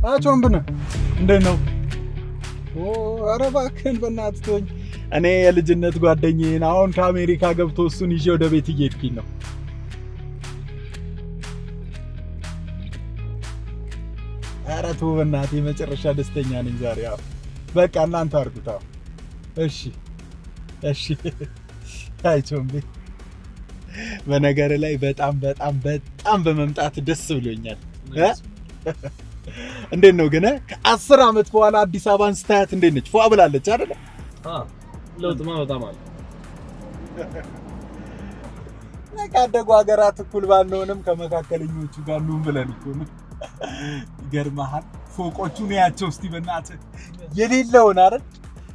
አቾምብነ እንዴት ነው? ኧረ እባክህን በእናትህ ተወኝ። እኔ የልጅነት ጓደኛዬን አሁን ከአሜሪካ ገብቶ እሱን ይዤ ወደ ቤት እየሄድኩኝ ነው። ኧረ ተው በእናትህ፣ መጨረሻ ደስተኛ ነኝ ዛሬ። አዎ በቃ እናንተ አድርጉት። አዎ እሺ እሺ። አቾምቤ በነገር ላይ በጣም በጣም በጣም በመምጣት ደስ ብሎኛል። እንዴት ነው ግን ከ10 ዓመት በኋላ አዲስ አበባን ስታያት እንዴት ነች? ፏ ብላለች አይደል? ለውጥማ በጣም አለ። ካደጉ ሀገራት እኩል ባንሆንም ከመካከለኞቹ ጋር ነው ብለን እኮ ነው። ይገርምሃል፣ ፎቆቹን ያቸው እስቲ በእናትህ የሌለውን አይደል?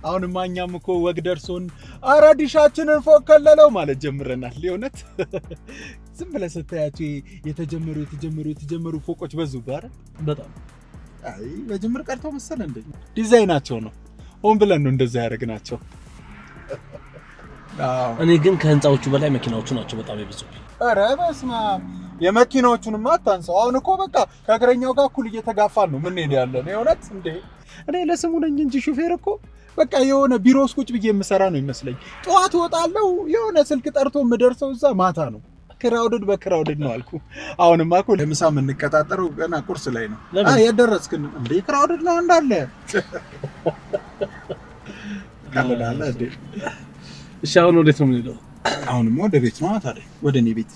አሁንማ እኛም እኮ ወግ ደርሶን ኧረ ዲሻችንን ፎቅ ከለለው ማለት ጀምረናል። የእውነት ዝም ብለህ ስታያቸው የተጀመሩ ፎቆች በዙብህ አይደል? በጣም አይ በጅምር ቀርቶ መሰለ እንዴ? ዲዛይናቸው ነው፣ ሆን ብለን ነው እንደዛ ያደረግናቸው። እኔ ግን ከህንጻዎቹ በላይ መኪናዎቹ ናቸው በጣም የበዙብኝ። ኧረ በስመ አብ፣ የመኪናዎቹንማ አታንሳው። አሁን እኮ በቃ ከእግረኛው ጋር እኩል እየተጋፋን ነው የምንሄድ ያለን። የእውነት እንዴ እኔ ለስሙ ነኝ እንጂ ሹፌር እኮ በቃ የሆነ ቢሮ ውስጥ ቁጭ ብዬ የምሰራ ነው ይመስለኝ። ጠዋት እወጣለሁ፣ የሆነ ስልክ ጠርቶ የምደርሰው እዛ ማታ ነው። ክራውድድ በክራውድድ ነው አልኩ። አሁንማ እኮ ለምሳ የምንቀጣጠረው ገና ቁርስ ላይ ነው። የደረስክን እንዴ? ክራውድድ ነው እንዳለ ካለዳለ እንዴ? እሺ አሁን ወዴት ነው የምንሄደው? አሁንማ ወደ ቤት ነው ታዲያ። ወደ እኔ ቤት።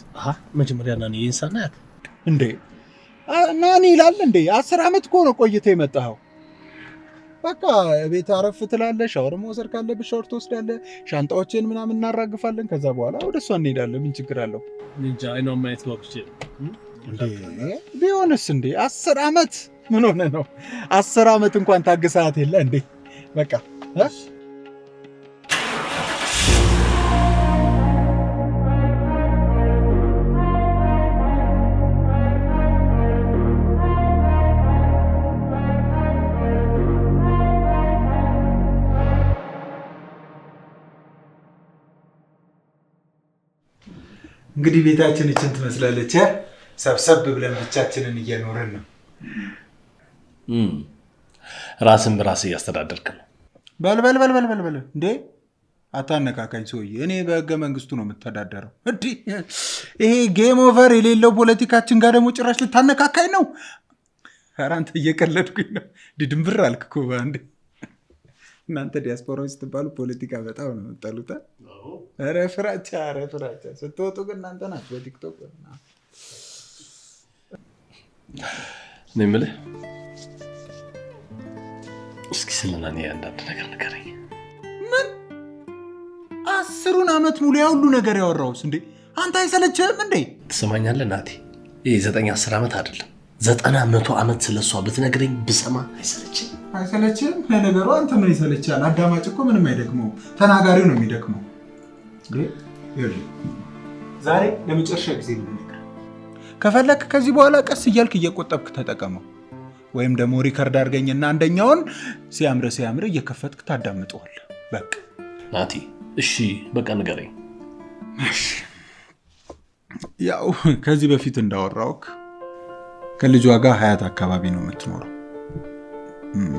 መጀመሪያ ናኒ ይንሳና ያት እንዴ? ናኒ ይላል እንዴ? 10 ዓመት እኮ ነው ቆይተህ የመጣኸው። በቃ ቤት አረፍ ትላለህ። ሻወር መውሰድ ካለብህ ሻወር ትወስዳለህ። ሻንጣዎችን ምናምን እናራግፋለን። ከዛ በኋላ ወደ እሷ እንሄዳለን። ምን ችግር አለው? እንጃ አይኗን ማየት ወቅቼ እንዴ ቢሆንስ እንዴ 10 ዓመት ምን ሆነ ነው? 10 ዓመት እንኳን ታግሳት የለ እንዴ? በቃ እንግዲህ ቤታችን እችን ትመስላለች። ሰብሰብ ብለን ብቻችንን እየኖርን ነው። ራስን በራስ እያስተዳደርክ ነው። በል እንዴ አታነካካኝ ሰውዬ። እኔ በህገ መንግስቱ ነው የምተዳደረው። እንዴ ይሄ ጌም ኦቨር የሌለው ፖለቲካችን ጋር ደግሞ ጭራሽ ልታነካካኝ ነው? ኧረ አንተ እየቀለድኩኝ ነው። ድንብር አልክ እኮ በአንዴ። እናንተ ዲያስፖራዎች ስትባሉ ፖለቲካ በጣም ነው የምጠሉት። ኧረ ፍራቻ ስትወጡ ግን እናንተ ናችሁ በቲክቶክ። እኔ የምልህ እስኪ ስለ ናኒ አንዳንድ ነገር ንገረኝ። ምን 10 ዓመት ሙሉ ያ ሁሉ ነገር ያወራሁስ እንዴ? አንተ አይሰለችህም እንዴ? ትሰማኛለህ ናቲ? ይሄ 9-10 ዓመት አይደለም 90-100 ዓመት ስለሷ ብትነግረኝ ብሰማ አይሰለችህም? ለነገሩ አንተ ምን ይሰለቻል? አዳማጭ እኮ ምንም አይደክመው፣ ተናጋሪው ነው የሚደክመው። ዛሬ ለመጨረሻ ጊዜ ነው ነገር። ከፈለክ ከዚህ በኋላ ቀስ እያልክ እየቆጠብክ ተጠቀመው፣ ወይም ደግሞ ሪከርድ አድርገኝና አንደኛውን ሲያምር እየከፈትክ ታዳምጠዋለህ። በቃ ናቲ እሺ በቃ ንገረኝ። ያው ከዚህ በፊት እንዳወራውክ ከልጇ ጋር ሀያት አካባቢ ነው የምትኖረው።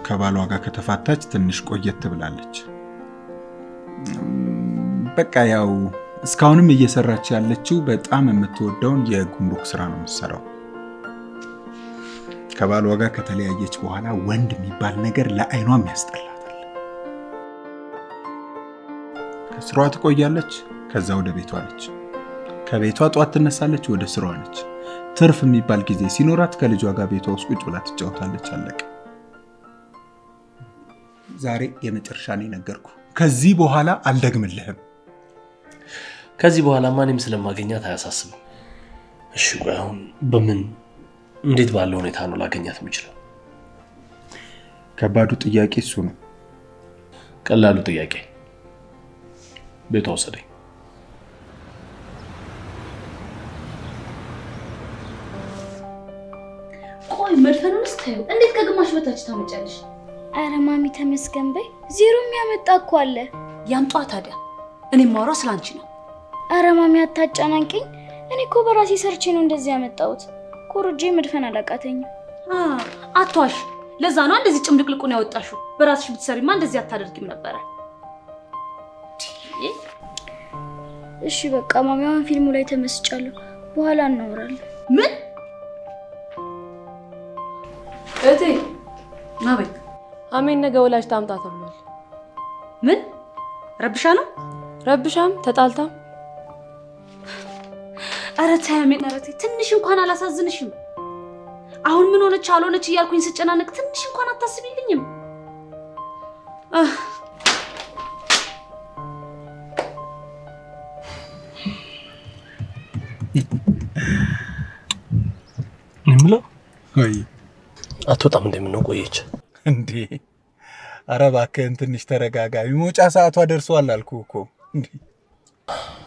ከባሏ ጋር ከተፋታች ትንሽ ቆየት ብላለች። በቃ ያው እስካሁንም እየሰራች ያለችው በጣም የምትወደውን የጉምሩክ ስራ ነው የምትሰራው። ከባሏ ጋር ከተለያየች በኋላ ወንድ የሚባል ነገር ለአይኗም ያስጠላታል። ከስራዋ ትቆያለች፣ ከዛ ወደ ቤቷ ነች። ከቤቷ ጧት ትነሳለች፣ ወደ ስራዋ ነች። ትርፍ የሚባል ጊዜ ሲኖራት ከልጇ ጋር ቤቷ ውስጥ ቁጭ ብላ ትጫወታለች። አለቀ። ዛሬ የመጨረሻ ነው ነገርኩ። ከዚህ በኋላ አልደግምልህም። ከዚህ በኋላ ማንም ስለማገኛት አያሳስብም። እሺ አሁን በምን እንዴት ባለ ሁኔታ ነው ላገኛት የምችለው? ከባዱ ጥያቄ እሱ ነው። ቀላሉ ጥያቄ ቤቷ ወሰደኝ። ቆይ መድፈኑንስ ታዩ እንዴት ከግማሽ በታች ታመጫለሽ? አረ ማሚ ተመስገን በይ። ዜሮ የሚያመጣ እኮ አለ። ያምጧ ታዲያ። እኔ ማውራው ስላንቺ ነው። አረ ማሚ አታጨናንቂኝ። እኔ እኮ በራሴ ሰርቼ ነው እንደዚህ ያመጣሁት። ኮርጄ መድፈን አላቃተኝም። አትዋሽ። ለዛ ነው እንደዚህ ጭምልቅልቁን ያወጣሽው። በራስሽ ብትሰሪማ እንደዚህ አታደርጊም ነበር። እሺ በቃ ማሚ አሁን ፊልሙ ላይ ተመስጫለሁ። በኋላ እናወራለን። ምን እቴ ማበይ አሜን ነገ ወላጅ ታምጣ ተብሏል። ምን ረብሻ ነው? ረብሻም ተጣልታም። ኧረ ተይ አሜን፣ ኧረ ተይ ትንሽ እንኳን አላሳዝንሽም? አሁን ምን ሆነች አልሆነች እያልኩኝ ስጨናነቅ ትንሽ እንኳን አታስቢልኝም? ንምለው ወይ አትወጣም እንደምን ቆየች እንዴ? ኧረ እባክህን ትንሽ ተረጋጋ። የመውጫ ሰዓቷ ደርሷል አልኩህ እኮ።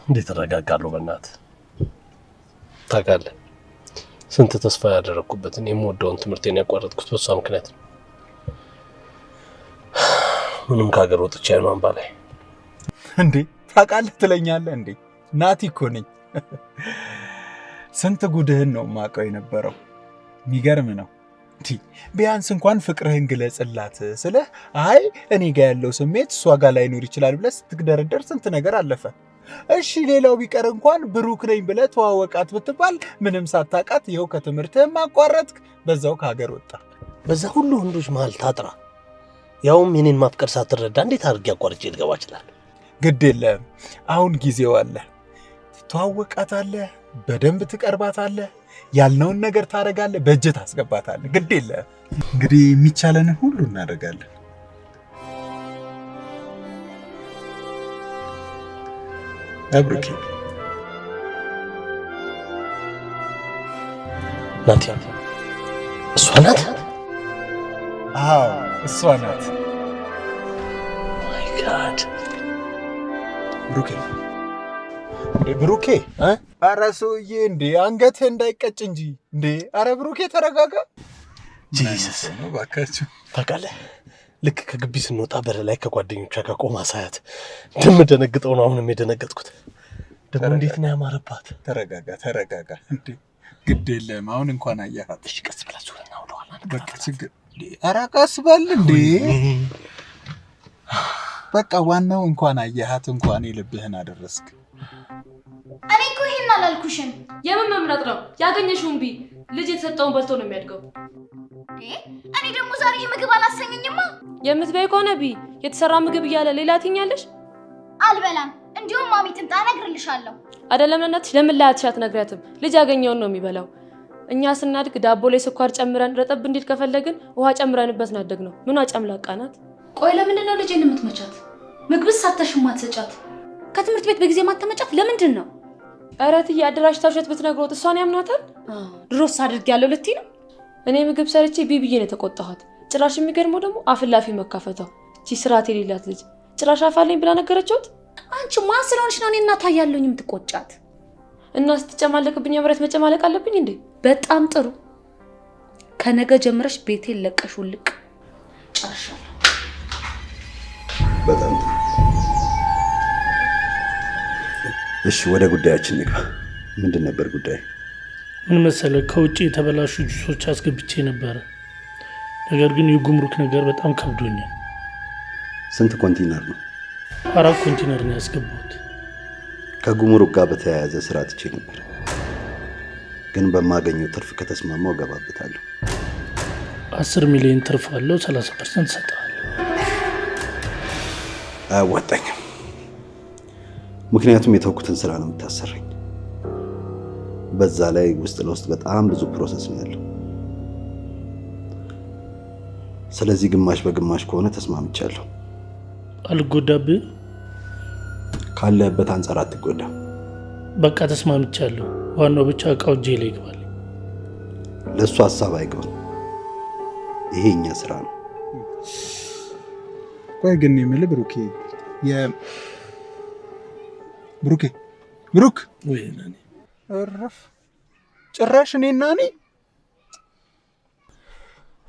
እንዴት ተረጋጋለሁ? በእናትህ ታውቃለህ ስንት ተስፋ ያደረኩበትን የምወደውን ትምህርቴን ያቋረጥኩት በሷ ምክንያት ነው። ምንም ከሀገር ወጥቼ አይኗን ባላይ እንዴ ታውቃለህ ትለኛለህ እንዴ? ናቲ እኮ ነኝ። ስንት ጉድህን ነው ማቀው የነበረው። የሚገርም ነው። ቢያንስ እንኳን ፍቅርህን ግለጽላት ስልህ አይ እኔ ጋር ያለው ስሜት እሷ ጋር ላይኖር ይችላል ብለህ ስትግደረደር ስንት ነገር አለፈ። እሺ ሌላው ቢቀር እንኳን ብሩክ ነኝ ብለህ ተዋወቃት ብትባል ምንም ሳታውቃት ይኸው ከትምህርትህም አቋረጥክ፣ በዛው ከሀገር ወጣ። በዛ ሁሉ ወንዶች መሀል ታጥራ ያውም የኔን ማፍቀር ሳትረዳ እንዴት አድርጌ አቋርጬ ልገባ እችላለሁ? ግድ የለም አሁን ጊዜው አለ። ትተዋወቃታለህ፣ በደንብ ትቀርባታለህ፣ ያልነውን ነገር ታደርጋለህ፣ በእጅህ ታስገባታለህ። ግድ የለም እንግዲህ የሚቻለንን ሁሉ እናደርጋለን። አብሩኬ ናቲ እሷ ናት? አዎ እሷ ናት። ማይ ጋድ ብሩኬ ብሩኬ ኧረ ሰውዬ እንዴ አንገትህ እንዳይቀጭ እንጂ እንዴ! ኧረ ብሩኬ ተረጋጋ። ጂሰስ ነው ባካችሁ። ታውቃለህ ልክ ከግቢ ስንወጣ በር ላይ ከጓደኞቿ ጋር ቆማ ሳያት እንደምደነግጠው ነው አሁንም የደነገጥኩት። ደግሞ እንዴት ነው ያማረባት። ተረጋጋ እንዴ! ግድ የለም አሁን እንኳን አያሃት። እሺ ቀስ ብላ ዙረና ወደኋላ በቃ ችግር ኧረ ቀስ በል እንዴ! በቃ ዋናው እንኳን አያሃት፣ እንኳን የልብህን አደረስክ። እኔ እኮ ይሄን አላልኩሽም። የምን መምረጥ ነው? ያገኘሽውን ቢ ልጅ የተሰጠውን በልቶ ነው የሚያድገው። እኔ ደግሞ ዛሬ ምግብ አላሰኘኝማ። የምትበይ ከሆነ ቢ የተሰራ ምግብ እያለ ሌላ ትኛለሽ? አልበላም። እንዲሁም ማሚ ትምጣ እነግርልሻለሁ። አይደለም ለእናትሽ ለምን ላያትሽ አትነግሪያትም? ልጅ ያገኘውን ነው የሚበላው። እኛ ስናድግ ዳቦ ላይ ስኳር ጨምረን ረጠብ እንዲል ከፈለግን ውሃ ጨምረንበት ናደግ ነው። ምኗ ጨምላቃ ናት? ቆይ ለምንድን ነው ልጄን የምትመቻት? ምግብስ ሳታሽ ማትሰጫት? ከትምህርት ቤት በጊዜ ማትመጫት ለምንድን ነው? ኧረ እትዬ አደራጅታ ውሸት ብትነግሮት እሷን ያምናታል? ድሮስ አድርጌያለሁ ልትይ ነው? እኔ ምግብ ሰርቼ ቢብዬ ነው የተቆጣኋት። ጭራሽ የሚገርመው ደግሞ አፍላፊ መካፈቷ። እቺ ስርዓት የሌላት ልጅ ጭራሽ አፋለኝ ብላ ነገረችውት። አንቺ ማን ስለሆንሽ ነው እኔ እናቷ ያለሁኝ የምትቆጫት? እና ስትጨማለቅብኝ አብረት መጨማለቅ አለብኝ እንዴ? በጣም ጥሩ። ከነገ ጀምረሽ ቤቴን ለቀሽ ውልቅ። ጨርሻለሁ። በጣም ጥሩ። እሺ ወደ ጉዳያችን ንግባ። ምንድን ነበር ጉዳይ? ምን መሰለህ፣ ከውጭ የተበላሹ ጁሶች አስገብቼ ነበረ። ነገር ግን የጉምሩክ ነገር በጣም ከብዶኛል። ስንት ኮንቲነር ነው? 4 ኮንቲነር ነው ያስገባሁት። ከጉምሩክ ጋር በተያያዘ ስራ ትቼ ነበር፣ ግን በማገኘው ትርፍ ከተስማማው እገባበታለሁ። 10 ሚሊዮን ትርፍ አለው። 30% እሰጥሃለሁ። አያዋጣኝም። ምክንያቱም የተውኩትን ስራ ነው የምታሰረኝ። በዛ ላይ ውስጥ ለውስጥ በጣም ብዙ ፕሮሰስ ነው ያለው። ስለዚህ ግማሽ በግማሽ ከሆነ ተስማምቻለሁ። አልጎዳብህ? ካለህበት አንጻር አትጎዳም። በቃ ተስማምቻለሁ። ዋናው ብቻ እቃው እጄ ላይ ይግባል። ለእሱ ሀሳብ አይገባም። ይሄ እኛ ስራ ነው። ቆይ ግን የምልህ ብሩኬ ብሩክ ወይ ነኝ እረፍ። ጭራሽ እኔና እኔ።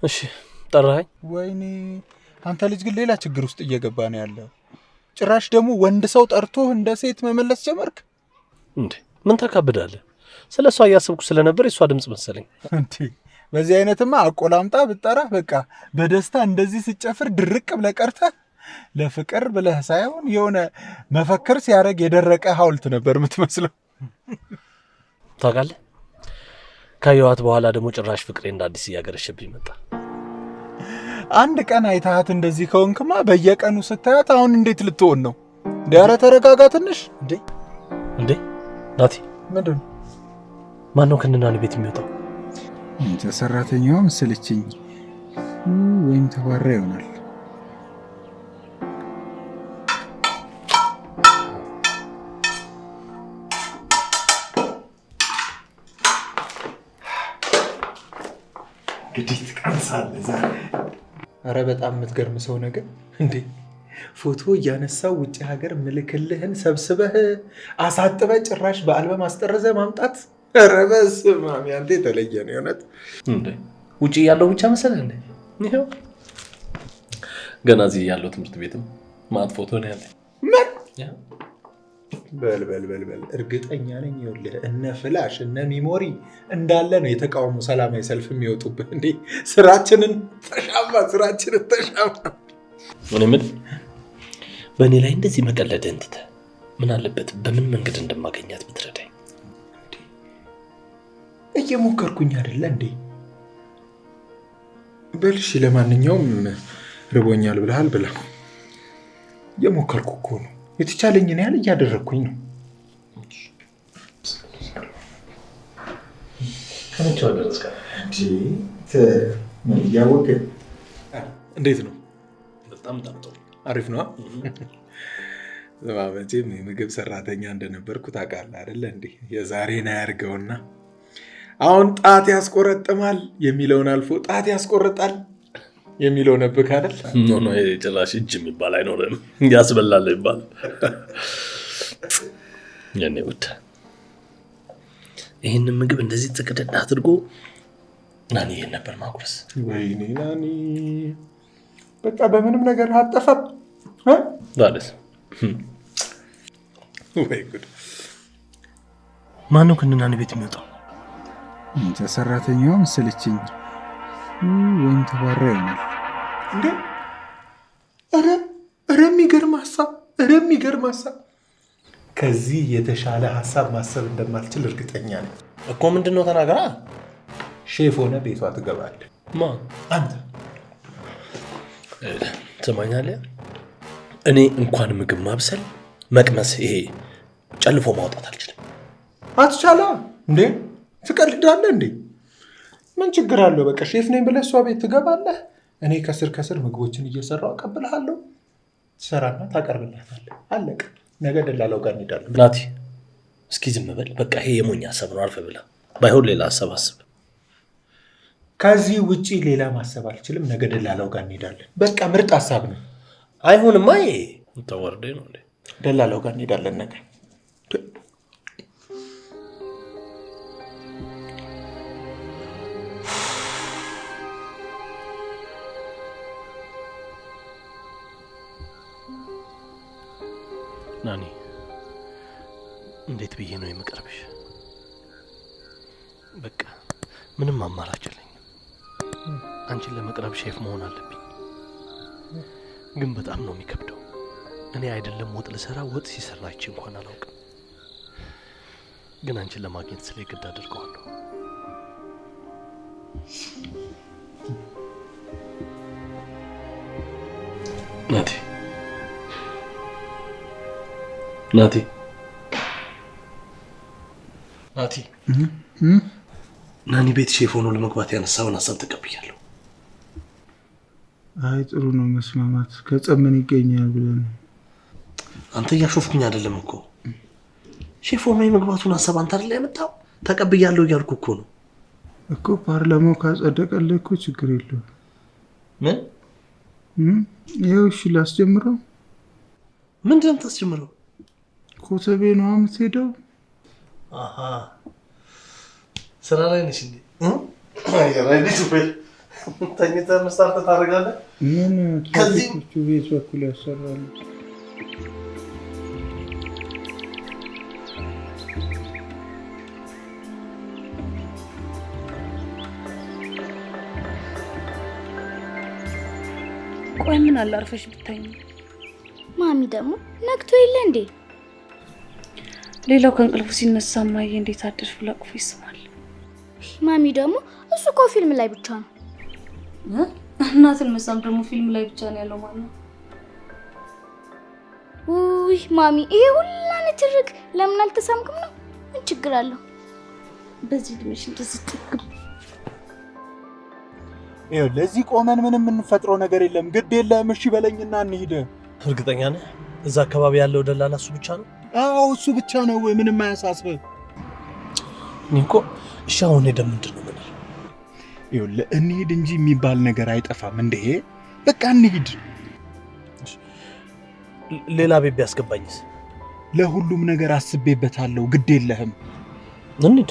እሺ ጠራኸኝ? ወይኔ አንተ ልጅ ግን ሌላ ችግር ውስጥ እየገባ ነው ያለው። ጭራሽ ደግሞ ወንድ ሰው ጠርቶ እንደ ሴት መመለስ ጀመርክ እንዴ? ምን ታካብዳለህ? ስለ እሷ እያሰብኩ ስለነበር የእሷ ድምፅ መሰለኝ። እንዴ በዚህ አይነትማ አቆላምጣ ብጠራ በቃ በደስታ እንደዚህ ስጨፍር ድርቅ ብለህ ቀርተህ ለፍቅር ብለህ ሳይሆን የሆነ መፈክር ሲያደርግ የደረቀ ሐውልት ነበር የምትመስለው። ታውቃለህ፣ ካየኋት በኋላ ደግሞ ጭራሽ ፍቅሬ እንደ አዲስ እያገረሸብኝ መጣ። አንድ ቀን አይተሃት እንደዚህ ከሆንክማ በየቀኑ ስታያት አሁን እንዴት ልትሆን ነው? ኧረ ተረጋጋ ትንሽ። እንዴ ናቲ፣ ምንድን ነው? ማነው ከነናኒ ቤት የሚወጣው? ሰራተኛዋ መሰለችኝ፣ ወይም ተባራ ይሆናል። እንግዲህ ትቀምሳለህ ዛሬ። ኧረ በጣም የምትገርም ሰው ነገር እንዴ! ፎቶ እያነሳው ውጭ ሀገር ምልክልህን ሰብስበህ አሳጥበህ ጭራሽ በአልበም አስጠረዘ ማምጣት። ኧረ በስመ አብ ያንተ የተለየ ነው የእውነት። እንዴ ውጭ ያለው ብቻ መሰለህ እንዴ? ይሄው ገና እዚህ ያለው ትምህርት ቤትም ማት ፎቶ ነው ያለኝ። ምን በል እርግጠኛ ነኝ ይኸውልህ እነ ፍላሽ እነ ሚሞሪ እንዳለ ነው የተቃውሞ ሰላማዊ ሰልፍ የሚወጡብህ። እንዴ ስራችንን ተሻማ። ምን ምን በእኔ ላይ እንደዚህ መቀለድህን ትተህ ምን አለበት በምን መንገድ እንደማገኛት ብትረዳኝ። እየሞከርኩኝ አይደለ እንዴ? በልሽ ለማንኛውም ርቦኛል ብለሃል ብላ። እየሞከርኩ እኮ ነው። የተቻለኝን ያህል እያደረግኩኝ ነው። እንዴት ነው? በጣም ጠምጦ አሪፍ ነው። መቼም የምግብ ሰራተኛ እንደነበርኩ ታውቃለህ አይደለ እንዴ? የዛሬን አያርገውና አሁን ጣት ያስቆረጥማል የሚለውን አልፎ ጣት ያስቆርጣል የሚለው ነብክ አይደል? ኖ ጭራሽ እጅ የሚባል አይኖርም፣ ያስበላል ይባል። የኔ ውድ ይህንን ምግብ እንደዚህ ጥቅድድ አድርጎ ናኒ ይሄን ነበር ማጉረስ። ወይኔ ናኒ በቃ በምንም ነገር አጠፋም ማለት ወይ ጉድ። ማነው ከነናኒ ቤት የሚወጣው? ሰራተኛዋ መሰለችኝ ወይም ተባራ ይሆናል። እንዴ ኧረ የሚገርም ሀሳብ። ከዚህ የተሻለ ሀሳብ ማሰብ እንደማልችል እርግጠኛ ነኝ እኮ። ምንድነው? ተናገራ። ሼፍ ሆነ ቤቷ ትገባለህ። ማን? አንተ። ትሰማኛለህ? እኔ እንኳን ምግብ ማብሰል መቅመስ፣ ይሄ ጨልፎ ማውጣት አልችልም። አትቻላ እንዴ? ትቀልዳለህ እንዴ? ምን ችግር አለው? በቃ ሼፍ ነኝ ብለህ እሷ ቤት ትገባለህ። እኔ ከስር ምግቦችን እየሰራው አቀብልሃለሁ። ትሰራና ታቀርብላታለህ። አለቀ። ነገ ደላላው ጋር እንሄዳለን። ናቲ እስኪ ዝም በል በቃ። ይሄ የሞኝ ሀሳብ ነው። አልፈ ብላ። ባይሆን ሌላ ሀሳብ አስብ። ከዚህ ውጪ ሌላ ማሰብ አልችልም። ነገ ደላላው ጋር እንሄዳለን። በቃ ምርጥ ሀሳብ ነው። አይሆንማ። ይሄ ተወርዴ ነው። ደላላው ጋር እንሄዳለን ነገ። ናኒ እንዴት ብዬ ነው የምቀርብሽ? በቃ ምንም አማራጭ የለኝም። አንቺን ለመቅረብ ሼፍ መሆን አለብኝ። ግን በጣም ነው የሚከብደው። እኔ አይደለም ወጥ ልሰራ፣ ወጥ ሲሰራች እንኳን አላውቅም። ግን አንቺን ለማግኘት ስለ ግድ አድርገዋለሁ። ናቲ ናኒ ቤት ሼፍ ሆኖ ለመግባት ያነሳውን ሀሳብ ተቀብያለሁ። አይ ጥሩ ነው መስማማት። ከጸብ ምን ይገኛል ብለን። አንተ እያሾፍኩኝ አይደለም እኮ። ሼፍ ሆኖ የመግባቱን ሀሳብ አንተ አይደል ያመጣው? ተቀብያለሁ እያልኩ እኮ ነው እኮ። ፓርላማው ካጸደቀልህ እኮ ችግር የለውም። ምን ይኸው እሺ ላስጀምረው። ምንድን ነው የምታስጀምረው? ኮተቤ ነው የምትሄደው። አሃ ስራ ላይ ነሽ እንዴ? አይ ነሽ ወይ? ተኝተህ መስራት ታደርጋለህ? ምን ከዚህ ቤት በኩል ያሰራሉ። ቆይ ምን አለ አርፈሽ ብታኝ? ማሚ ደግሞ ነግቶ የለ እንዴ? ሌላው ከእንቅልፉ ሲነሳ ማየ እንዴት አደርሽ ብላ አቅፎ ይስማል። ማሚ ደግሞ እሱ እኮ ፊልም ላይ ብቻ ነው። እናትን መሳም ደግሞ ፊልም ላይ ብቻ ነው ያለው ማለት ነው። ውይ ማሚ ይሄ ሁላ ንትርክ ለምን አልተሳምክም ነው? ምን ችግር አለው? በዚህ ድምሽ እንደዚህ ጥግብ ይኸው ለዚህ ቆመን ምንም የምንፈጥረው ነገር የለም። ግድ የለም እሺ በለኝና እንሂድ። እርግጠኛ ነህ? እዛ አካባቢ ያለው ደላላ እሱ ብቻ ነው? አዎ እሱ ብቻ ነው። ምንም አያሳስብህ። እኔ እኮ እሺ አሁን ሄደን ምንድን ነው የምንለው? ይኸውልህ እንሂድ እንጂ የሚባል ነገር አይጠፋም። እንዴ በቃ እንሂድ። ሌላ ቤት ቢያስገባኝስ? ለሁሉም ነገር አስቤበታለሁ። ግድ የለህም እንሂድ።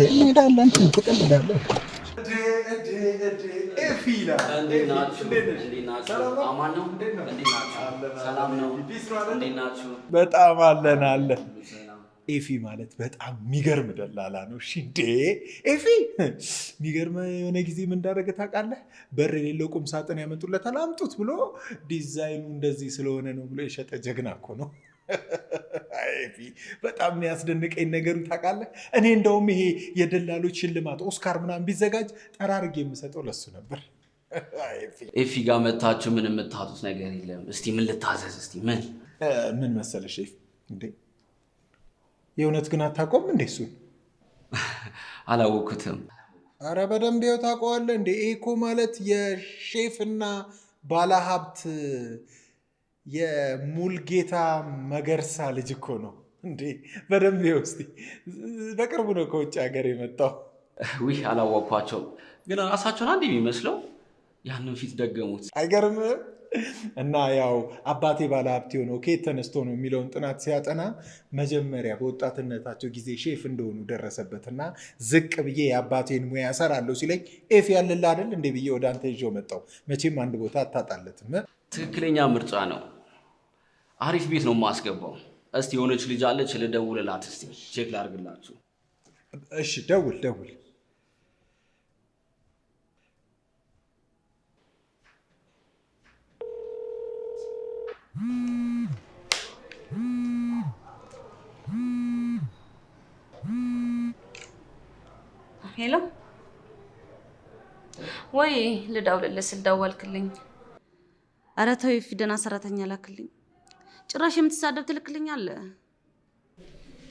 እንሄዳለን። ትቀልዳለህ። በጣም አለ ኤፊ ማለት በጣም የሚገርም ደላላ ነው። እሺ እንዴ ኤፊ የሚገርም የሆነ ጊዜ ምን እንዳደረገ ታውቃለህ? በር የሌለው ቁም ሳጥን ያመጡለታል። አምጡት ብሎ ዲዛይኑ እንደዚህ ስለሆነ ነው ብሎ የሸጠ ጀግና እኮ ነው። ኤፊ በጣም የሚያስደንቀኝ ነገሩ ታውቃለህ? እኔ እንደውም ይሄ የደላሎች ሽልማት ኦስካር ምናምን ቢዘጋጅ ጠራርጌ የምሰጠው ለሱ ነበር። ኤፊ ጋር መታችሁ ምን የምታጡት ነገር የለም። እስቲ ምን ልታዘዝ? እስቲ ምን መሰለሽ ኤፊ እንዴ የእውነት ግን አታውቀውም እንዴ? እሱን አላወኩትም። አረ በደንብ ይኸው ታውቀዋለህ እንዴ? እኮ ማለት የሼፍና ባለሀብት የሙልጌታ መገርሳ ልጅ እኮ ነው እንዴ። በደንብ ይኸው እስቲ በቅርቡ ነው ከውጭ ሀገር የመጣው። ውይ አላወኳቸውም። ግን ራሳቸውን አንድ የሚመስለው ያንን ፊት ደገሙት። አይገርምም? እና ያው አባቴ ባለሀብት የሆነው ከየት ተነስቶ ነው የሚለውን ጥናት ሲያጠና መጀመሪያ በወጣትነታቸው ጊዜ ሼፍ እንደሆኑ ደረሰበትና ዝቅ ብዬ የአባቴን ሙያ እሰራለሁ ሲለኝ ኤፍ ያለላ አይደል እንዴ ብዬ ወደ አንተ ይዤው መጣሁ። መቼም አንድ ቦታ አታጣለትም። ትክክለኛ ምርጫ ነው። አሪፍ ቤት ነው የማስገባው። እስቲ የሆነች ልጅ አለች፣ ልደውልላት። እስቲ ቼክ ላድርግላችሁ። እሺ ደውል። ሄሎ ወይ ልደውልልህ ስል ደወልክልኝ። ኧረ ተው ደህና ሰራተኛ ላክልኝ። ጭራሽ የምትሳደብ ትልክልኛለህ።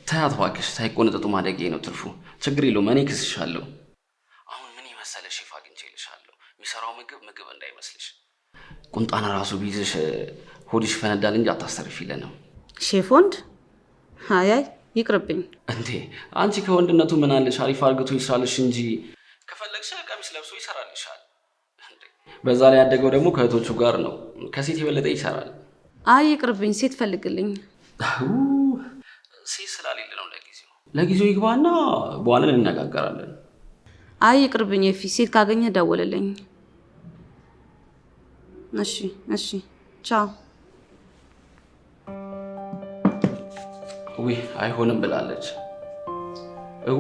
ታያት እባክሽ፣ ሳይቆነጠጡ ማደጌ ነው ትርፉ። ችግር የለውም እኔ ክስሻለሁ። አሁን ምን የመሰለ ሼፍ አግኝቼልሻለሁ። የሚሰራው ምግብ እንዳይመስልሽ። ቁንጣና ራሱ ቢይዝሽ ሆድሽ ፈነዳል እንጂ አታስተርፊልንም። ሼፍ ወንድ? አይ ይቅርብኝ። እንዴ አንቺ ከወንድነቱ ምን አለሽ? አሪፍ አርግቶ ይስራልሽ እንጂ ከፈለግሽ ቀሚስ ለብሶ ይሰራልሻል። በዛ ላይ ያደገው ደግሞ ከእህቶቹ ጋር ነው። ከሴት የበለጠ ይሰራል። አይ ይቅርብኝ፣ ሴት ፈልግልኝ። ሴት ስላሌለ ነው ለጊዜው ይግባና በኋላ እንነጋገራለን። አይ ይቅርብኝ፣ ሴት ካገኘ ደውልልኝ። እሺ ቻው። ውይ አይሆንም ብላለች።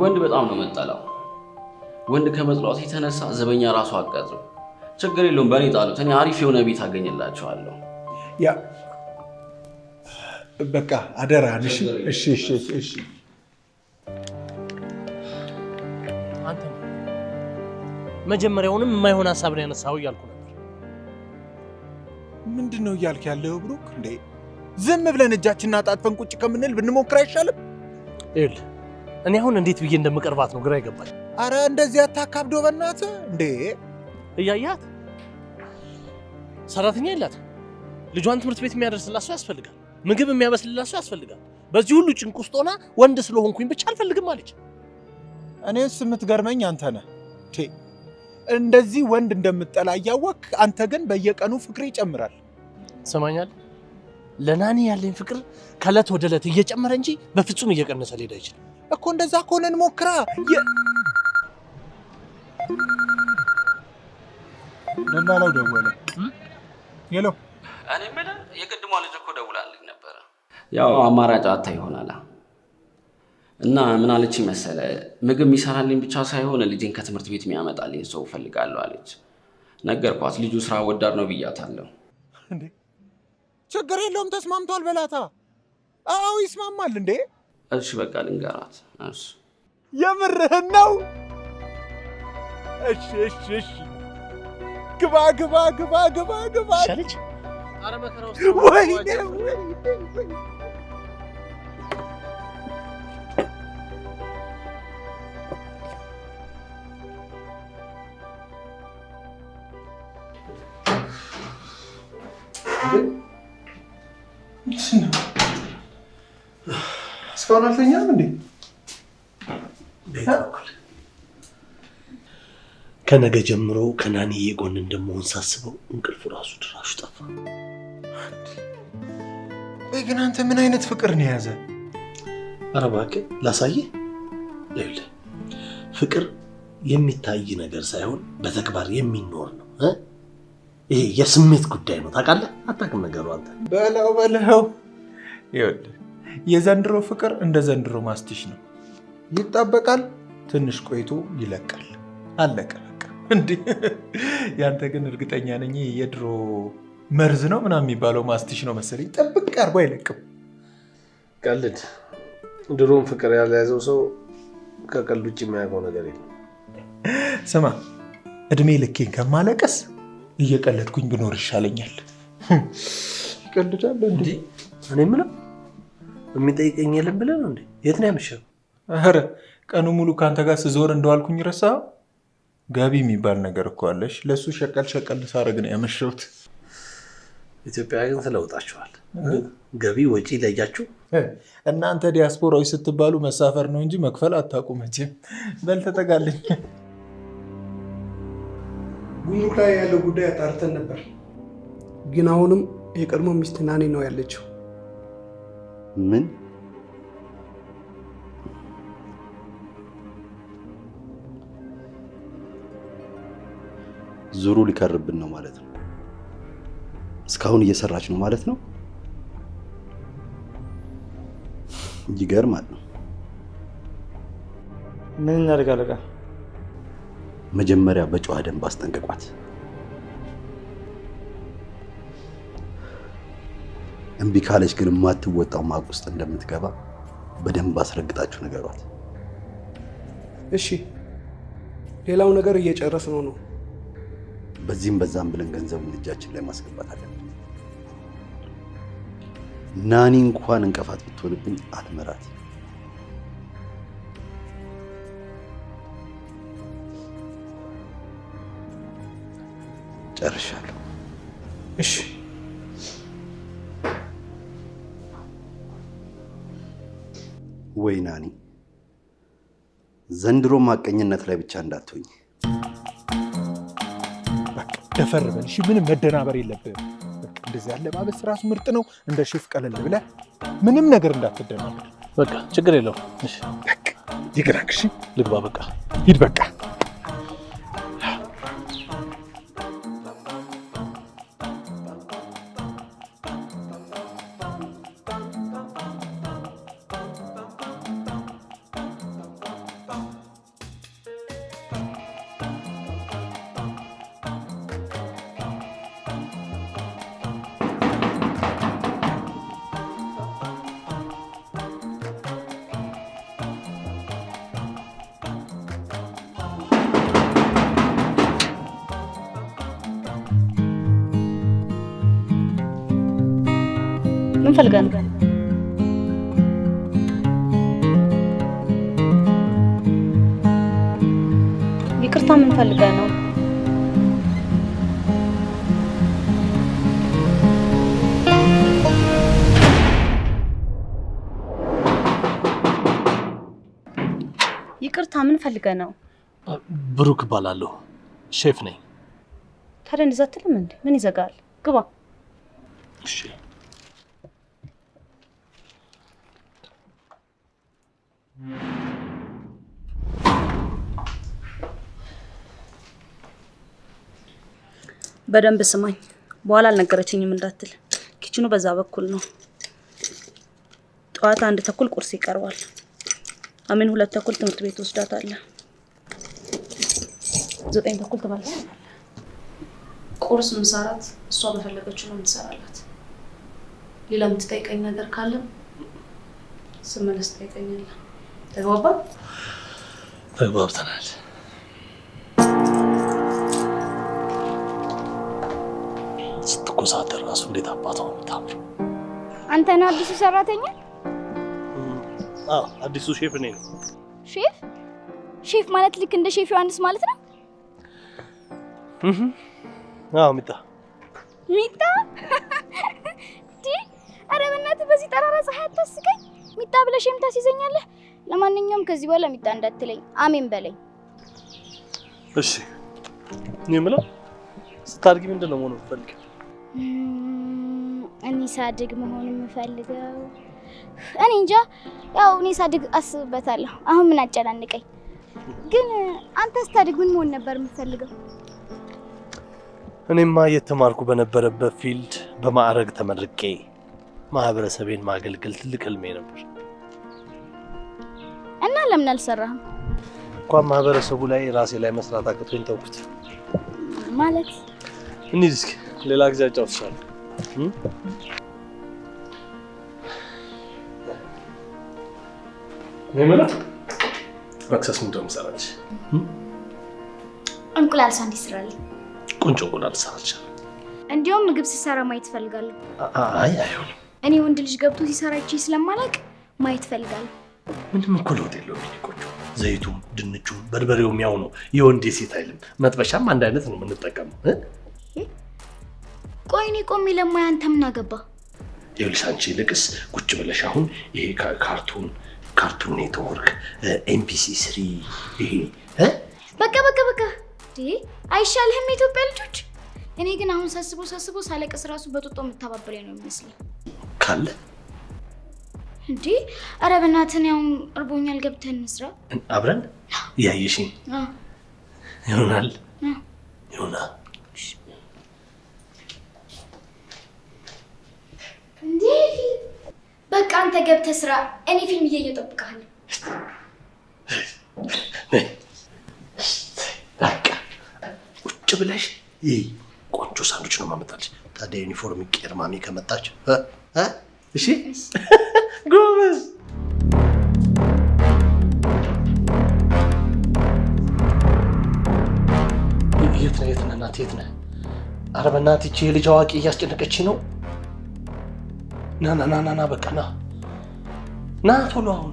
ወንድ በጣም ነው መጠላው። ወንድ ከመጥላቱ የተነሳ ዘበኛ ራሱ አቀጡ። ችግር የለውም በእኔ ጣሉት። እኔ አሪፍ የሆነ ቤት አገኝላቸዋለሁ። ያ በቃ አደራህን። እሺ አንተ መጀመሪያውንም የማይሆን ሀሳብ ነው ያነሳው እያልኩ ነበር። ምንድን ነው እያልክ ያለው ብሩክ? እንዴ ዝም ብለን እጃችንን አጣጥፈን ቁጭ ከምንል ብንሞክር አይሻልም? ይኸውልህ እኔ አሁን እንዴት ብዬ እንደምቀርባት ነው ግራ ይገባል። አረ እንደዚህ አታካብዶ በእናትህ። እንዴ እያያት ሰራተኛ የላት፣ ልጇን ትምህርት ቤት የሚያደርስላት ሰው ያስፈልጋል፣ ምግብ የሚያበስልላት ሰው ያስፈልጋል። በዚህ ሁሉ ጭንቅ ውስጥ ሆና ወንድ ስለሆንኩኝ ብቻ አልፈልግም አለች። እኔስ የምትገርመኝ አንተ ነህ። እንደዚህ ወንድ እንደምጠላ እያወቅህ አንተ ግን በየቀኑ ፍቅር ይጨምራል። ሰማኛል። ለናኒ ያለኝ ፍቅር ከዕለት ወደ ዕለት እየጨመረ እንጂ በፍጹም እየቀነሰ ሊሄድ አይችልም እኮ። እንደዛ ከሆነ እንሞክራ። ደላላው ደወለ። ሄሎ እኔ የምልህ የቅድሟ ልጅ እኮ ደውላልኝ ነበረ። ያው አማራጭ አታ ይሆናል። እና ምን አለች መሰለ ምግብ የሚሰራልኝ ብቻ ሳይሆን ልጄን ከትምህርት ቤት የሚያመጣልኝ ሰው ፈልጋለሁ አለች። ነገርኳት። ልጁ ስራ ወዳድ ነው ብያታለሁ። እንዴ ችግር የለውም ተስማምቷል በላታ። አዎ ይስማማል እንዴ። እሺ በቃ ልንገራት። እሺ የምርህን ነው? እሺ ግባ ሻለች። አረ መከራ ውስጥ ወይኔ እስካሁን አልተኛም እንዴ? ከነገ ጀምሮ ከናንዬ ጎን እንደመሆን ሳስበው እንቅልፉ ራሱ ድራሹ ጠፋ። ወይ ግን አንተ ምን አይነት ፍቅር ነው የያዘ? ኧረ እባክህ ላሳየህ። ይኸውልህ ፍቅር የሚታይ ነገር ሳይሆን በተግባር የሚኖር ነው። ይሄ የስሜት ጉዳይ ነው። ታውቃለህ? አታውቅም ነገሩ አንተ። በለው ይኸውልህ የዘንድሮ ፍቅር እንደ ዘንድሮ ማስቲሽ ነው። ይጣበቃል፣ ትንሽ ቆይቶ ይለቃል። አለቀ በቃ። እንዴ ያንተ ግን እርግጠኛ ነኝ የድሮ መርዝ ነው ምናምን የሚባለው ማስቲሽ ነው መሰለኝ። ጥብቅ አድርጎ አይለቅም። ቀልድ። ድሮም ፍቅር ያልያዘው ሰው ከቀልድ ውጭ የሚያውቀው ነገር የለም። ስማ እድሜ ልኬን ከማለቀስ እየቀለድኩኝ ብኖር ይሻለኛል። ይቀልዳል እንዴ? እኔ ምንም የሚጠይቀኝ የለም ብለህ ነው እንዴ? የት ነው ያመሸው? ኧረ ቀኑ ሙሉ ከአንተ ጋር ስዞር እንደዋልኩኝ ረሳኸው? ገቢ የሚባል ነገር እኮ አለሽ። ለእሱ ሸቀል ሳረግ ነው ያመሸሁት። ኢትዮጵያ ግን ተለውጣችኋል። ገቢ ወጪ ለያችሁ። እናንተ ዲያስፖራዊ ስትባሉ መሳፈር ነው እንጂ መክፈል አታውቁም መቼም። በል ተጠጋልኝ። ጉምሩክ ላይ ያለው ጉዳይ አጣርተን ነበር፣ ግን አሁንም የቀድሞ ሚስት ናኒ ነው ያለችው። ምን? ዙሩ ሊከርብን ነው ማለት ነው? እስካሁን እየሰራች ነው ማለት ነው? ይገርማል። ምን እናደርጋለን? መጀመሪያ በጨዋ ደንብ አስጠንቅቋት። እምቢ ካለች ግን የማትወጣው ማቅ ውስጥ እንደምትገባ በደንብ አስረግጣችሁ ነገሯት። እሺ፣ ሌላው ነገር እየጨረስነው ነው። በዚህም በዛም ብለን ገንዘቡን እጃችን ላይ ማስገባት አለብን። ናኒ እንኳን እንቅፋት ብትሆንብኝ አትመራት። ጨርሻለሁ። እሺ ወይ ናኒ፣ ዘንድሮ ማቀኝነት ላይ ብቻ እንዳትሆኝ። ደፈር በል እሺ። ምንም መደናበር የለብህም። እንደዚህ ያለ ማበስ ራሱ ምርጥ ነው። እንደ ሼፍ ቀለል ብለህ ምንም ነገር እንዳትደናበር። በቃ ችግር የለውም። እሺ በቃ ይግራክ። እሺ ልግባ። በቃ ሂድ በቃ። ምን ፈልገህ ነው? ይቅርታ ምን ፈልገህ ነው? ይቅርታ ምን ፈልገህ ነው? ብሩክ እባላለሁ፣ ሼፍ ነኝ። ታዲያ እንደዛ አትልም እንዴ? ምን ይዘጋል? ግባ። እሺ በደንብ ስማኝ። በኋላ አልነገረችኝም እንዳትል። ኪችኑ በዛ በኩል ነው። ጠዋት 1 ተኩል ቁርስ ይቀርባል። አሜን 2 ተኩል ትምህርት ቤት ወስዳታለሁ። 9 ተኩል ተመለሳለሁ። ቁርስ ምሳራት እሷ በፈለገችው ነው የምትሰራላት። ሌላ የምትጠይቀኝ ነገር ካለ ስመለስ ትጠይቀኛለህ። ተግባብተናል። ስትኮሳተር ራሱ እንዴት አባቷ ነው የምታምረው። አንተ ነው አዲሱ ሰራተኛ? አዲሱ ሼፍ እኔ ነኝ። ሼፍ? ሼፍ ማለት ልክ እንደ ሼፍ ዮሐንስ ማለት ነው? ሚጣ ኧረ በእናትህ በዚህ ጠራራ ፀሐይ አታስቀኝ። ሚጣ ብለሽ የምታስይዘኛለህ። ለማንኛውም ከዚህ በኋላ ሚጣ እንዳትለኝ፣ አሜን በለኝ። እሺ። እኔ የምለው ስታድጊ ምንድን ነው መሆን የምትፈልጊው? እኔ ሳድግ መሆን የምፈልገው እኔ እንጃ። ያው እኔ ሳድግ አስብበታለሁ። አሁን ምን አጨናንቀኝ። ግን አንተ ስታድግ ምን መሆን ነበር የምትፈልገው? እኔማ እየተማርኩ በነበረበት ፊልድ በማዕረግ ተመርቄ ማህበረሰቤን ማገልገል ትልቅ ህልሜ ነበር። እና ለምን አልሰራህም? እንኳን ማህበረሰቡ ላይ ራሴ ላይ መስራት አቅቶኝ ተውኩት። ማለት እንሂድ እስኪ ሌላ ጊዜ አጫውትሻለሁ። ለምን መክሰስ ምንድን ነው የምሰራልሽ? እንቁላል ሳንዲስ ስራልኝ። ቆንጆ እንቁላል ሰራልሻለሁ። እንዲያውም ምግብ ሲሰራ ማየት ፈልጋለሁ። አይሆንም። እኔ ወንድ ልጅ ገብቶ ሲሰራ እቺ ስለማላውቅ ማየት ፈልጋለሁ። ምንም እኮ ለውጥ የለውም። ቆንጆ ዘይቱም ድንቹም በርበሬውም ያው ነው። የወንድ የሴት አይልም። መጥበሻም አንድ አይነት ነው የምንጠቀመው። ቆይ እኔ ቆሜ ለማያ አንተ ምን አገባ? ይኸውልሽ አንቺ ልቅስ ቁጭ ብለሽ አሁን ይሄ ካርቱን ኔትወርክ ኤምቢሲ 3 ይሄ በቃ አይሻልህም? የኢትዮጵያ ልጆች። እኔ ግን አሁን ሳስበው ሳለቅስ ራሱ በጡጦ የምታባበለኝ ነው የሚመስለኝ። ካለ እንዴ ኧረ በእናትህ አሁን እርቦኛል፣ ገብተን እንስራ አብረን። ያየሽኝ ይሆናል። እንዴ በቃ አንተ ገብተህ ስራ፣ እኔ ፊልም እየጠብቅሃለሁ። በቃ ቁጭ ብለሽ ይሄ ቆንጆ ሳንዱች ነው ማመጣልሽ። ታዲያ ዩኒፎርም ይቀር ማሚ ከመጣች እሺ። ጎበዝ። የት ነህ እናት? የት ነህ? ኧረ በእናትህ ይህቺ የልጅ አዋቂ እያስጨነቀች ነው። ና በቃ ና ቶሎ አሁን።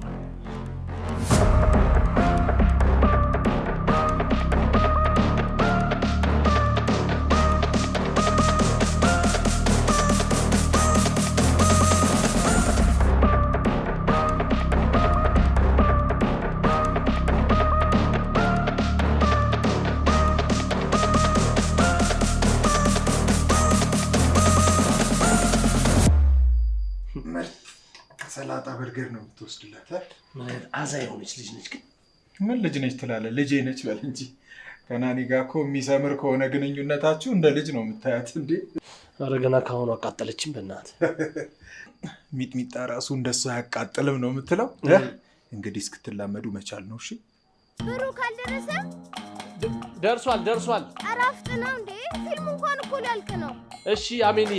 ሰላጣ በርገር ነው የምትወስድላት። ምን አይነት አዛ የሆነች ልጅ ነች ግን። ምን ልጅ ነች ትላለህ? ልጄ ነች በል እንጂ። ከናኒ ጋር እኮ የሚሰምር ከሆነ ግንኙነታችሁ እንደ ልጅ ነው የምታያት እንዴ? ኧረ ገና ካሁኑ አቃጠለችም በእናትህ። ሚጥሚጣ ራሱ እንደሱ አያቃጥልም ነው የምትለው። እንግዲህ እስክትላመዱ መቻል ነው። እሺ ብሩ ካልደረሰ ደርሷል። አራፍጥ ነው እንዴ? ፊልሙ እንኳን እኮ ሊያልቅ ነው። እሺ አሜንዬ።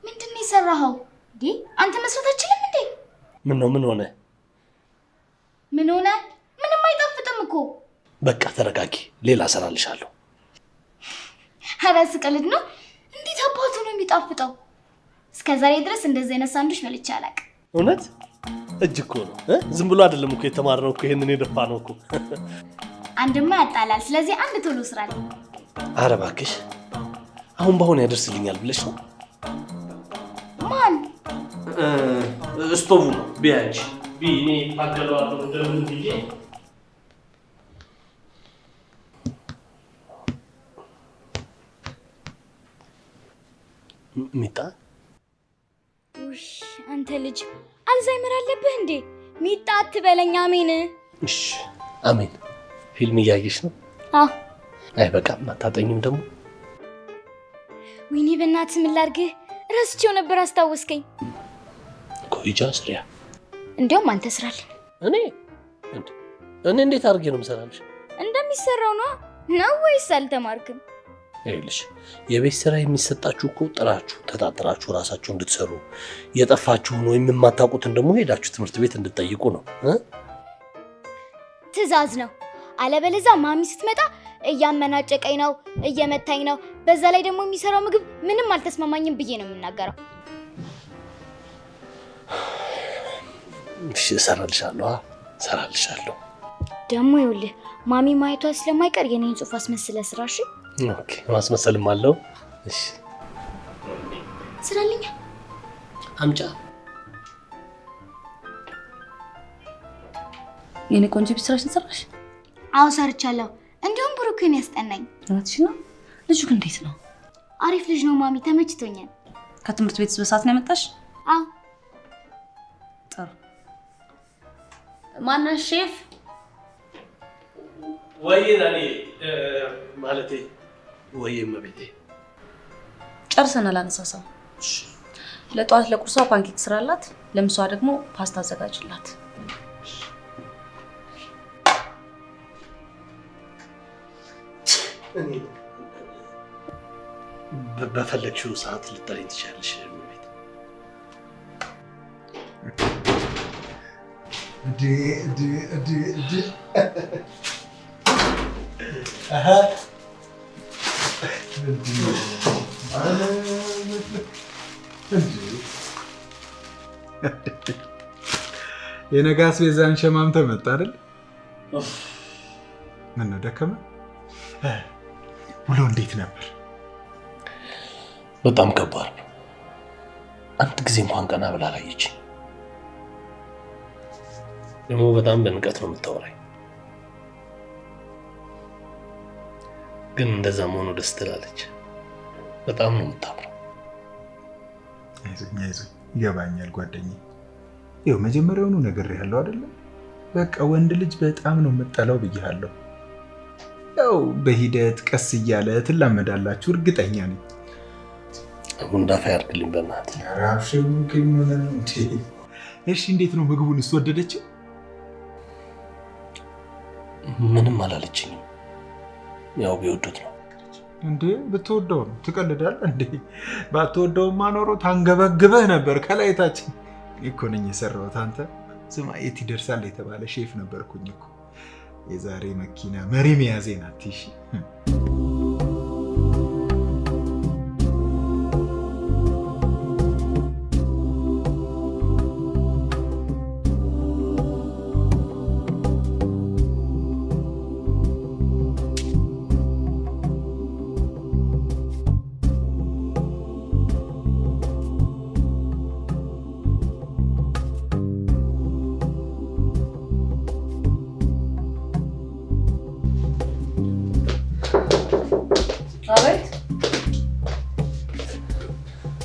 ምንድን ነው የሰራኸው? እንዴ አንተ መስራት አትችልም እንዴ? ምን ሆነ? ምንም አይጣፍጥም እኮ። በቃ ተረጋጊ፣ ሌላ እሰራልሻለሁ። ኧረ ስቀልድ ነው። እንዴት አባቱ ነው የሚጣፍጠው? እስከ ዛሬ ድረስ እንደዚህ አይነት ሳንዱች በልቼ አላውቅም። እውነት እጅ እኮ ነው። ዝም ብሎ አይደለም እኮ የተማርነው እኮ ይሄንን የደፋ ነው እኮ። አንድማ ያጣላል። ስለዚህ አንድ ቶሎ ስራልኝ። ኧረ እባክሽ አሁን በአሁን ያደርስልኛል ብለሽ ነው? ማን? ስቶቡ ነው። ቢያንቺ ቢኔ አገለዋለሁ እንደምን ብዬ ሚጣ። ውይ አንተ ልጅ አልዛይመር አለብህ እንዴ? ሚጣ አትበለኝ። አሜን። እሺ አሜን። ፊልም እያየሽ ነው? አዎ። አይ በቃ አታጠኝም ደግሞ? ወይኔ በእናትህ ምን ላድርግህ? ረስቼው ነበር አስታወስከኝ። ኮይጃ ስሪያ እንዲያውም አንተ ስራልኝ። እኔ እንዴት አድርጌ ነው የምሰራልሽ? እንደሚሰራው ነው ወይስ አልተማርክም? ይኸውልሽ የቤት ስራ የሚሰጣችሁ እኮ ጥራችሁ ተጣጥራችሁ ራሳችሁ እንድትሰሩ የጠፋችሁን ወይም የማታውቁትን ደግሞ ሄዳችሁ ትምህርት ቤት እንድትጠይቁ ነው። ትዕዛዝ ነው። አለበለዛ ማሚ ስትመጣ እያመናጨቀኝ ነው፣ እየመታኝ ነው። በዛ ላይ ደግሞ የሚሰራው ምግብ ምንም አልተስማማኝም ብዬ ነው የምናገረው። እሺ እሰራልሻለሁ። ደግሞ ይኸውልህ ማሚ ማየቷ ስለማይቀር የኔን ጽሑፍ አስመስለህ ስራ። እሺ ኦኬ። ማስመሰልም አለው። እሺ ስራልኝ። አምጫ የኔ ቆንጆ ብስራሽን ሰራሽ? አዎ ሰርቻለሁ። እንዲሁም ብሩክን ያስጠናኝ። እውነትሽ ነው? ልጁ ግን እንዴት ነው? አሪፍ ልጅ ነው ማሚ፣ ተመችቶኛል። ከትምህርት ቤት በሰዓት ነው ያመጣሽ? አዎ። ጥሩ። ማነው ሼፍ? ወይኔ ማለቴ እመቤቴ። ጨርሰናል። አነሳሳው። ለጠዋት ለቁርሷ ፓንኬክ ስራላት፣ ለምሷ ደግሞ ፓስታ አዘጋጅላት። በፈለግሽው ሰዓት ልጠሪኝ ትችያለሽ እመቤቴ። የነገ አስቤዛን ሸማምተህ መጣ አይደል? ምነው ደከመ? ውሎ እንዴት ነበር? በጣም ከባድ ነው። አንድ ጊዜ እንኳን ቀና ብላ አላየችኝ። ደግሞ በጣም በንቀት ነው የምታወራኝ። ግን እንደዛ መሆኑ ደስ ትላለች። በጣም ነው የምታምረው። አይዞኝ ይገባኛል ጓደኛዬ። ይኸው መጀመሪያውኑ ነግሬሃለሁ አይደለም? በቃ ወንድ ልጅ በጣም ነው የምጠላው ብዬሃለሁ። ያው በሂደት ቀስ እያለ ትላመዳላችሁ፣ እርግጠኛ ነኝ። ጉንዳፋ ያርግልኝ በእናትህ። ራብሽው ግን ምን ነው እንዴ? እሺ እንዴት ነው ምግቡን ወደደችው? ምንም አላለችኝም። ያው ቢወዱት ነው እንዴ? ብትወደው ነው ትቀልዳለህ እንዴ? ባትወደውማ ኖሮ ታንገበግበህ ነበር ከላይ ታች። እኮ ነኝ የሰራሁት። አንተ ስማ፣ የት ይደርሳል የተባለ ሼፍ ነበርኩኝ እኮ። የዛሬ መኪና መሪ መያዜ ናት። እሺ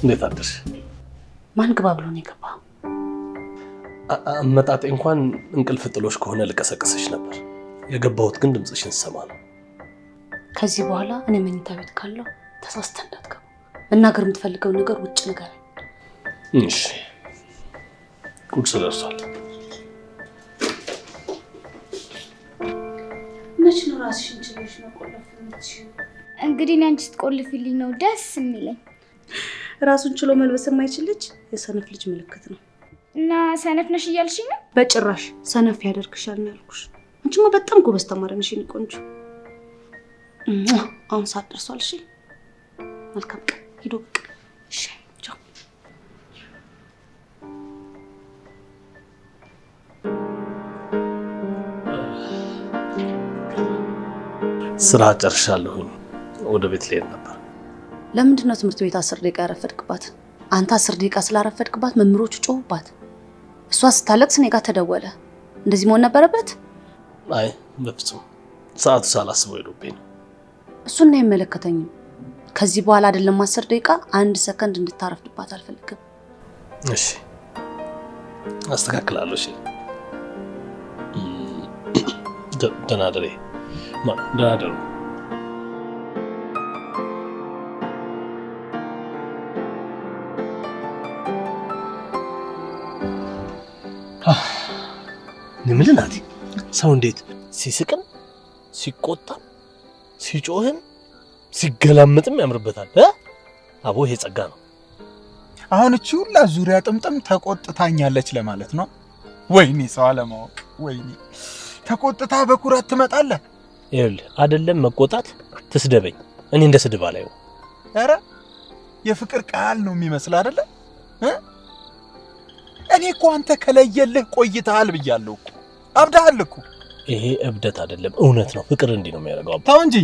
እንዴት አደርሽ? ማን ግባ ብሎ ነው የገባው? አመጣጤ እንኳን እንቅልፍ ጥሎሽ ከሆነ ልቀሰቅስሽ ነበር። የገባሁት ግን ድምፅሽን ስሰማ ነው። ከዚህ በኋላ እኔ መኝታ ቤት ካለው ተሳስተህ እንዳትገባ። መናገር የምትፈልገው ነገር ውጭ ነገር። እሺ ቁርስ ደርሷል። መች ነው ራስሽን ችለሽ መቆለፍ የምትችይው? እንግዲህ አንቺ ስትቆልፊልኝ ነው ደስ የሚለኝ። ራሱን ችሎ መልበስ የማይችል ልጅ የሰነፍ ልጅ ምልክት ነው። እና ሰነፍ ነሽ እያልሽኝ ነው? በጭራሽ ሰነፍ ያደርግሻል ነው ያልኩሽ። አንቺማ በጣም ጎበዝ ተማሪ ነሽ የኔ ቆንጆ። አሁን ሰዓት ደርሷል። እሺ መልካም ቀን። ሂዶ በቃ። እሺ ቻው። ስራ ጨርሻለሁኝ። ወደ ቤት ልሄድ ነበር። ለምንድን ነው ትምህርት ቤት 10 ደቂቃ ያረፈድክባት? አንተ 10 ደቂቃ ስላረፈድክባት መምህሮቹ ጮሁባት። እሷ ስታለቅስ እኔ ጋር ተደወለ። እንደዚህ መሆን ነበረበት? አይ በፍጹም ሰዓቱ ሳላስበው ሄዶብኝ ነው። እሱን አይመለከተኝም። ከዚህ በኋላ አይደለም 10 ደቂቃ 1 ሰከንድ እንድታረፍድባት አልፈልግም። እሺ አስተካክላለሁ። እሺ ደህና ደሪ። ደህና ደሩ። ምን ናቲ ሰው እንዴት ሲስቅም ሲቆጣም ሲጮህም ሲገላምጥም ያምርበታል አቦ ይሄ ጸጋ ነው አሁን እቺ ሁላ ዙሪያ ጥምጥም ተቆጥታኛለች ለማለት ነው ወይኔ ሰው አለማወቅ ወይኔ ተቆጥታ በኩራት ትመጣለህ ይኸውልህ አይደለም መቆጣት ትስደበኝ እኔ እንደ ስድብ አላየው ኧረ የፍቅር ቃል ነው የሚመስል አይደለ እኔ እኮ አንተ ከለየልህ ቆይተሃል ብያለሁ እኮ አብዳሃል እኮ ይሄ እብደት አይደለም እውነት ነው ፍቅር እንዲህ ነው የሚያደርገው ተው እንጂ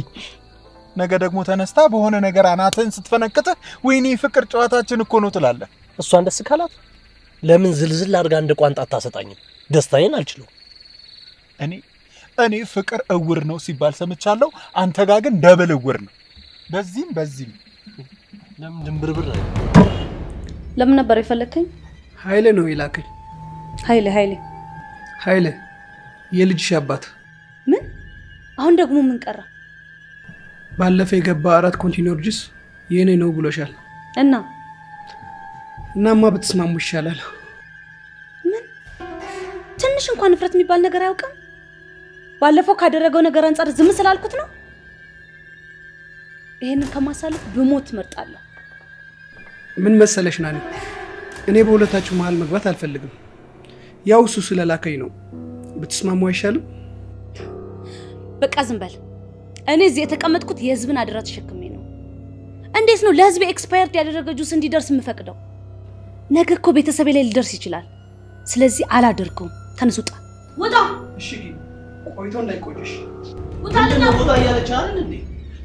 ነገ ደግሞ ተነስታ በሆነ ነገር አናተን ስትፈነክተ ወይኔ ፍቅር ጨዋታችን እኮ ነው ትላለህ እሷን ደስ ካላት ለምን ዝልዝል አድርጋ እንደ ቋንጣ ታሰጣኝም ደስታዬን አልችለው እኔ ፍቅር እውር ነው ሲባል ሰምቻለሁ አንተ ጋር ግን ደብል እውር ነው በዚህም ለምን ድንብርብር ለምን ነበር የፈለከኝ ኃይለ ነው ይላከኝ ኃይለ የልጅሽ አባት ምን አሁን ደግሞ ምን ቀረ ባለፈ የገባ 4 ኮንቲነር ጁስ የኔ ነው ብሎሻል እናማ ብትስማሙ ይሻላል ምን ትንሽ እንኳን ንፍረት የሚባል ነገር አያውቅም ባለፈው ካደረገው ነገር አንፃር ዝም ስላልኩት ነው ይሄንን ከማሳለፍ ብሞት መርጣለሁ ምን መሰለሽ ናኒ እኔ በሁለታችሁ መሃል መግባት አልፈልግም ያው እሱ ስለላከኝ ነው ብትስማሙ አይሻልም በቃ ዝም በል እኔ እዚህ የተቀመጥኩት የህዝብን አደራ ተሸክሜ ነው እንዴት ነው ለህዝብ ኤክስፓየርድ ያደረገ ጁስ እንዲደርስ የምፈቅደው ነገ እኮ ቤተሰቤ ላይ ሊደርስ ይችላል ስለዚህ አላደርገውም ተነስ ውጣ እሺ ቆይቶ እንዳይቆጭሽ ውጣልና ውጣ እያለች አይደል እንዴ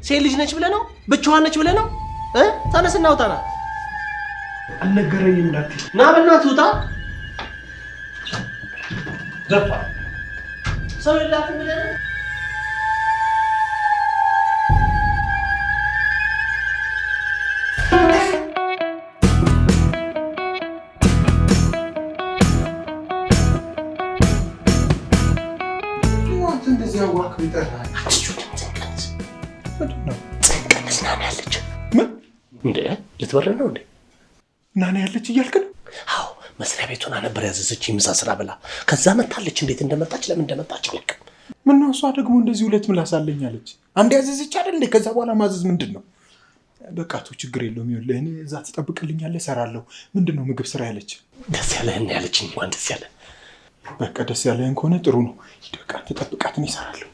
ሴት ልጅ ነች ብለህ ነው ብቻዋን ነች ብለህ ነው ተነስና ውጣና አልነገረኝም እንዳትይ ና በእናትህ ውጣ ዘፋ ሰው የላትም ብለህ እንዴ ልትበር ነው እንዴ ናና ያለች እያልክ ነው አዎ መስሪያ ቤቱን ነበር ያዘዘች ምሳ ስራ ብላ ከዛ መጣለች እንዴት እንደመጣች ለምን እንደመጣች ልክ ምን ነው እሷ ደግሞ እንደዚህ ሁለት ምላስ አለኛለች አንዴ ያዘዘች አይደል እንዴ ከዛ በኋላ ማዘዝ ምንድነው በቃ ችግር የለውም ይኸውልህ እኔ እዛ ትጠብቅልኛለህ እሰራለሁ ምንድነው ምግብ ስራ ያለች ደስ ያለህን ያለችኝ እንኳን ደስ ያለ በቃ ደስ ያለህን ከሆነ ጥሩ ነው በቃ ተጠብቃትን እሰራለሁ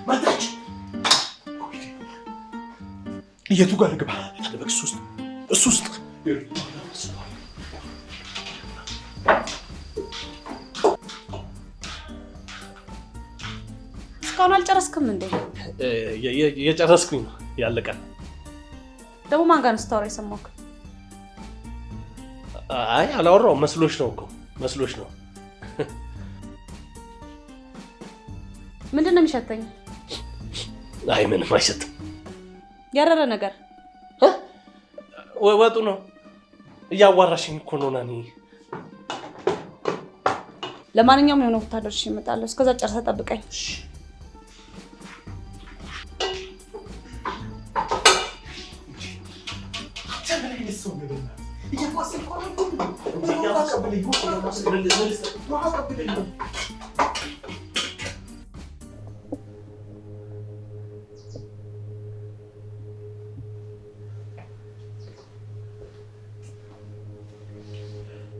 መጣች የቱ ጋር ልግባ ተደበቅ እሱ ውስጥ እስካሁን አልጨረስክም እንዴ የጨረስኩኝ ነው ያለቀ ደግሞ ማን ጋር ስታወራ የሰማሁህ አይ አላወራው መስሎሽ ነው እኮ መስሎሽ ነው ምንድነው የሚሸተኝ አይ ምንም አይሸትም ያረረ ነገር ወጡ ነው እያዋራሽኝ እኮ ነው ናኒ ለማንኛውም የሆነ ቦታ ደርሼ እመጣለሁ እስከዛ ጨርሰህ ጠብቀኝ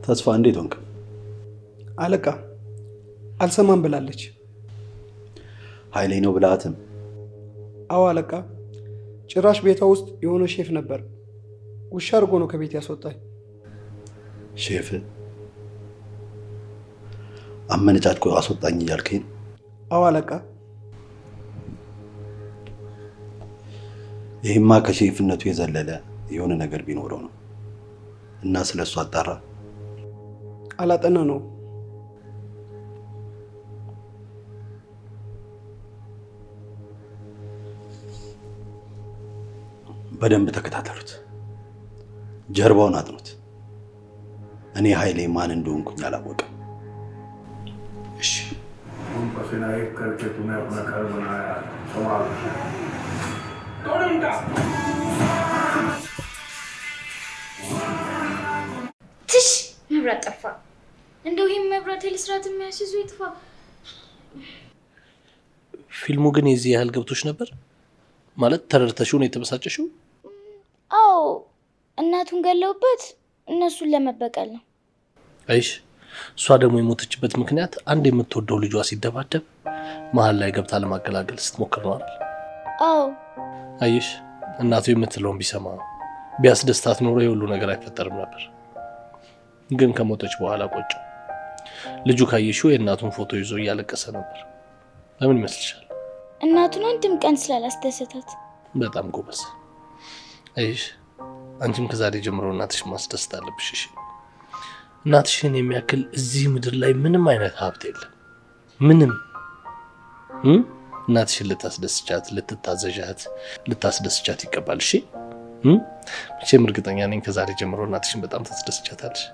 ተስፋ እንዴት ሆንክ አለቃ አልሰማም ብላለች ኃይሌ ነው ብላትም አዎ አለቃ ጭራሽ ቤቷ ውስጥ የሆነ ሼፍ ነበር ውሻ አድርጎ ነው ከቤት ያስወጣኝ ሼፍ አመነጫጭቆ አስወጣኝ እያልከኝ አዎ አለቃ ይሄማ ከሼፍነቱ የዘለለ የሆነ ነገር ቢኖረው ነው እና ስለሱ አጣራ አላጠና ነው በደንብ ተከታተሉት ጀርባውን አጥኑት እኔ ኃይሌ ማን እንደሆንኩኝ አላወቅም እሺ ትሽ መብራት ጠፋ። እንደው ይሄን መብራት ለስራት የሚያስይዙ ይጥፋ። ፊልሙ ግን የዚህ ያህል ገብቶሽ ነበር ማለት ተረድተሽው ነው የተበሳጨሽው? አዎ እናቱን ገለውበት እነሱን ለመበቀል ነው። አይሽ እሷ ደግሞ የሞተችበት ምክንያት አንድ የምትወደው ልጇ ሲደባደብ መሀል ላይ ገብታ ለማገላገል ስትሞክር ነው አይደል? አዎ አይሽ እናቱ የምትለውን ቢሰማ ቢያስደስታት ኖሮ የሁሉ ነገር አይፈጠርም ነበር። ግን ከሞተች በኋላ ቆጨው። ልጁ ካየሽው የእናቱን ፎቶ ይዞ እያለቀሰ ነበር። ለምን ይመስልሻል? እናቱን አንድም ቀን ስላላስደሰታት። በጣም ጎበዝ። አይሽ አንቺም ከዛሬ ጀምሮ እናትሽን ማስደሰት አለብሽ። እሺ? እናትሽን የሚያክል እዚህ ምድር ላይ ምንም አይነት ሀብት የለም። ምንም እናትሽን ልታስደስቻት፣ ልትታዘዣት፣ ልታስደስቻት ይገባል። እሺ? መቼም እርግጠኛ ነኝ ከዛሬ ጀምሮ እናትሽን በጣም ታስደስቻታለሽ።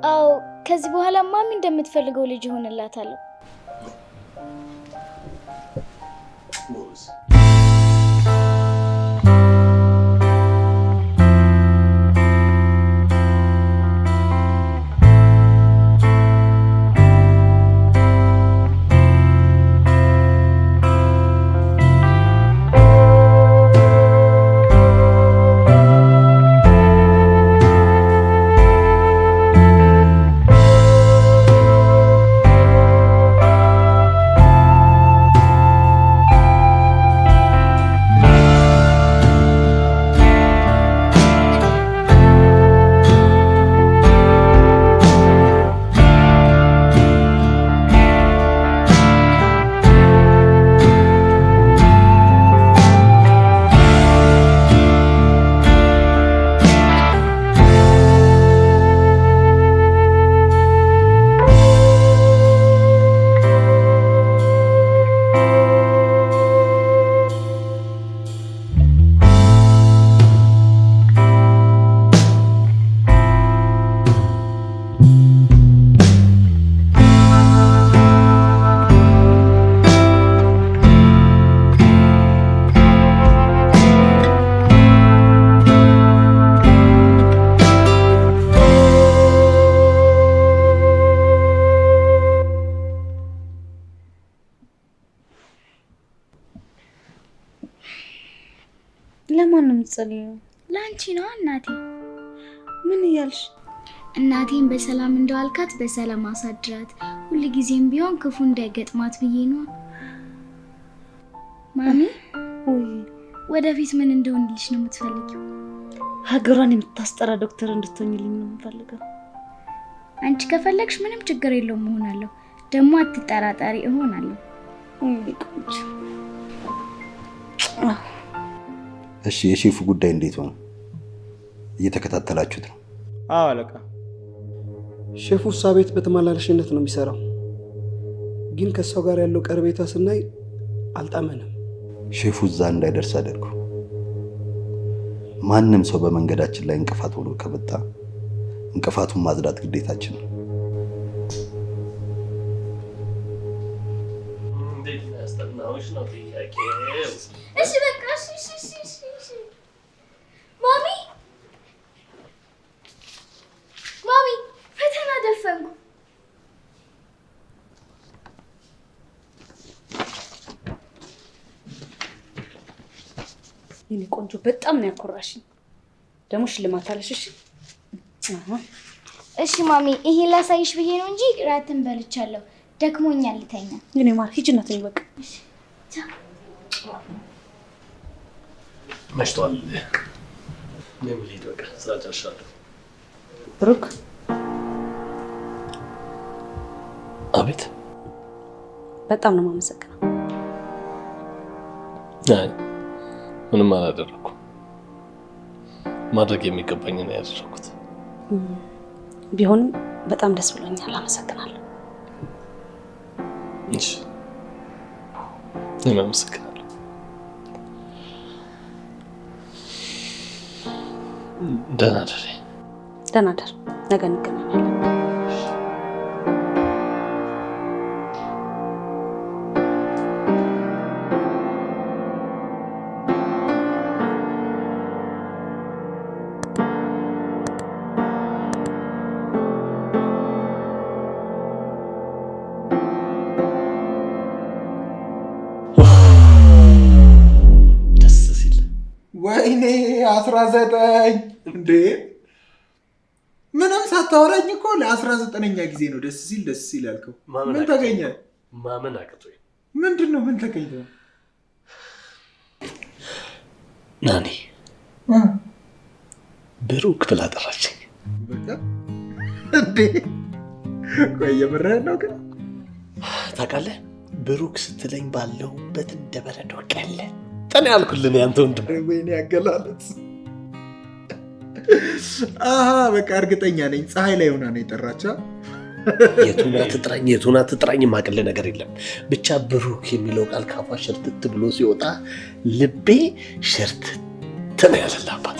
አዎ ከዚህ በኋላ ማሚ እንደምትፈልገው ልጅ ይሆንላታል። ለማንም ጸልዩ? ላንቺ ነው እናቴ። ምን እያልሽ? እናቴን በሰላም እንደዋልካት በሰላም አሳድራት፣ ሁሉ ጊዜም ቢሆን ክፉ እንዳይገጥማት ብዬ ነው። ማሚ ወደፊት ምን እንደሆንልሽ ነው የምትፈልጊው? ሀገሯን የምታስጠራ ዶክተር እንድትሆኝልኝ ነው የምፈልገው። አንቺ ከፈለግሽ ምንም ችግር የለውም እሆናለሁ። ደግሞ አትጠራጠሪ እሆናለሁ። እሺ የሼፉ ጉዳይ እንዴት ሆነ? እየተከታተላችሁት ነው? አዎ አለቃ። ሼፉ እሷ ቤት በተመላለሽነት ነው የሚሰራው፣ ግን ከሷ ጋር ያለው ቀረቤታ ስናይ አልጣመንም። ሼፉ እዛ እንዳይደርስ አድርጉ። ማንም ሰው በመንገዳችን ላይ እንቅፋት ሆኖ ከመጣ እንቅፋቱን ማጽዳት ግዴታችን ነው። እሺ በቃ እሺ። ማሚ ፈተና ደፈንኩ። የኔ ቆንጆ በጣም ነው ያኮራሽኝ። ደግሞ ሽልማት አለሽ። እሺ ማሚ ይሄ ላሳይሽ ብዬ ነው እንጂ ራትን በልቻለሁ። ደክሞኛል ልተኛ። የኔ ማር ሂጂና ተኝ በቃ። እሺ መሽቷል። ምን ልሂድ በቃ ስራ ጨርሻለሁ። ብሩክ። አቤት። በጣም ነው የማመሰግነው። አይ ምንም አላደረኩም። ማድረግ የሚገባኝ ነው ያደረኩት። ቢሆንም በጣም ደስ ብሎኛል። አመሰግናለሁ። እሺ እኔም አመሰግናለሁ። ደህና ደር። ደህና ደር። ነገ እንገናኛለን። ወይኔ 19 እንዴ! ምንም ሳታወራኝ እኮ ለ19ኛ ጊዜ ነው ደስ ሲል ያልከው። ምን ተገኘ? ማመን አቅቶኝ። ምንድን ነው? ምን ተገኘ? ናኒ ብሩክ ብላ ጠራችኝ። በቃ እንዴ! ቆይ የምርህን ነው ግን? ታውቃለህ ብሩክ ስትለኝ ባለሁበት እንደ በረዶ ቀለ ጠና ያልኩልን ያንተ ወንድም። ወይኔ ያገላለጽ። በቃ እርግጠኛ ነኝ ፀሐይ ላይ ሆና ነው የጠራቻ። የቱና ትጥራኝ የማቅልህ ነገር የለም። ብቻ ብሩክ የሚለው ቃል ካፏ ሽርትት ብሎ ሲወጣ ልቤ ሽርትት ነው ያለልህ አባቴ።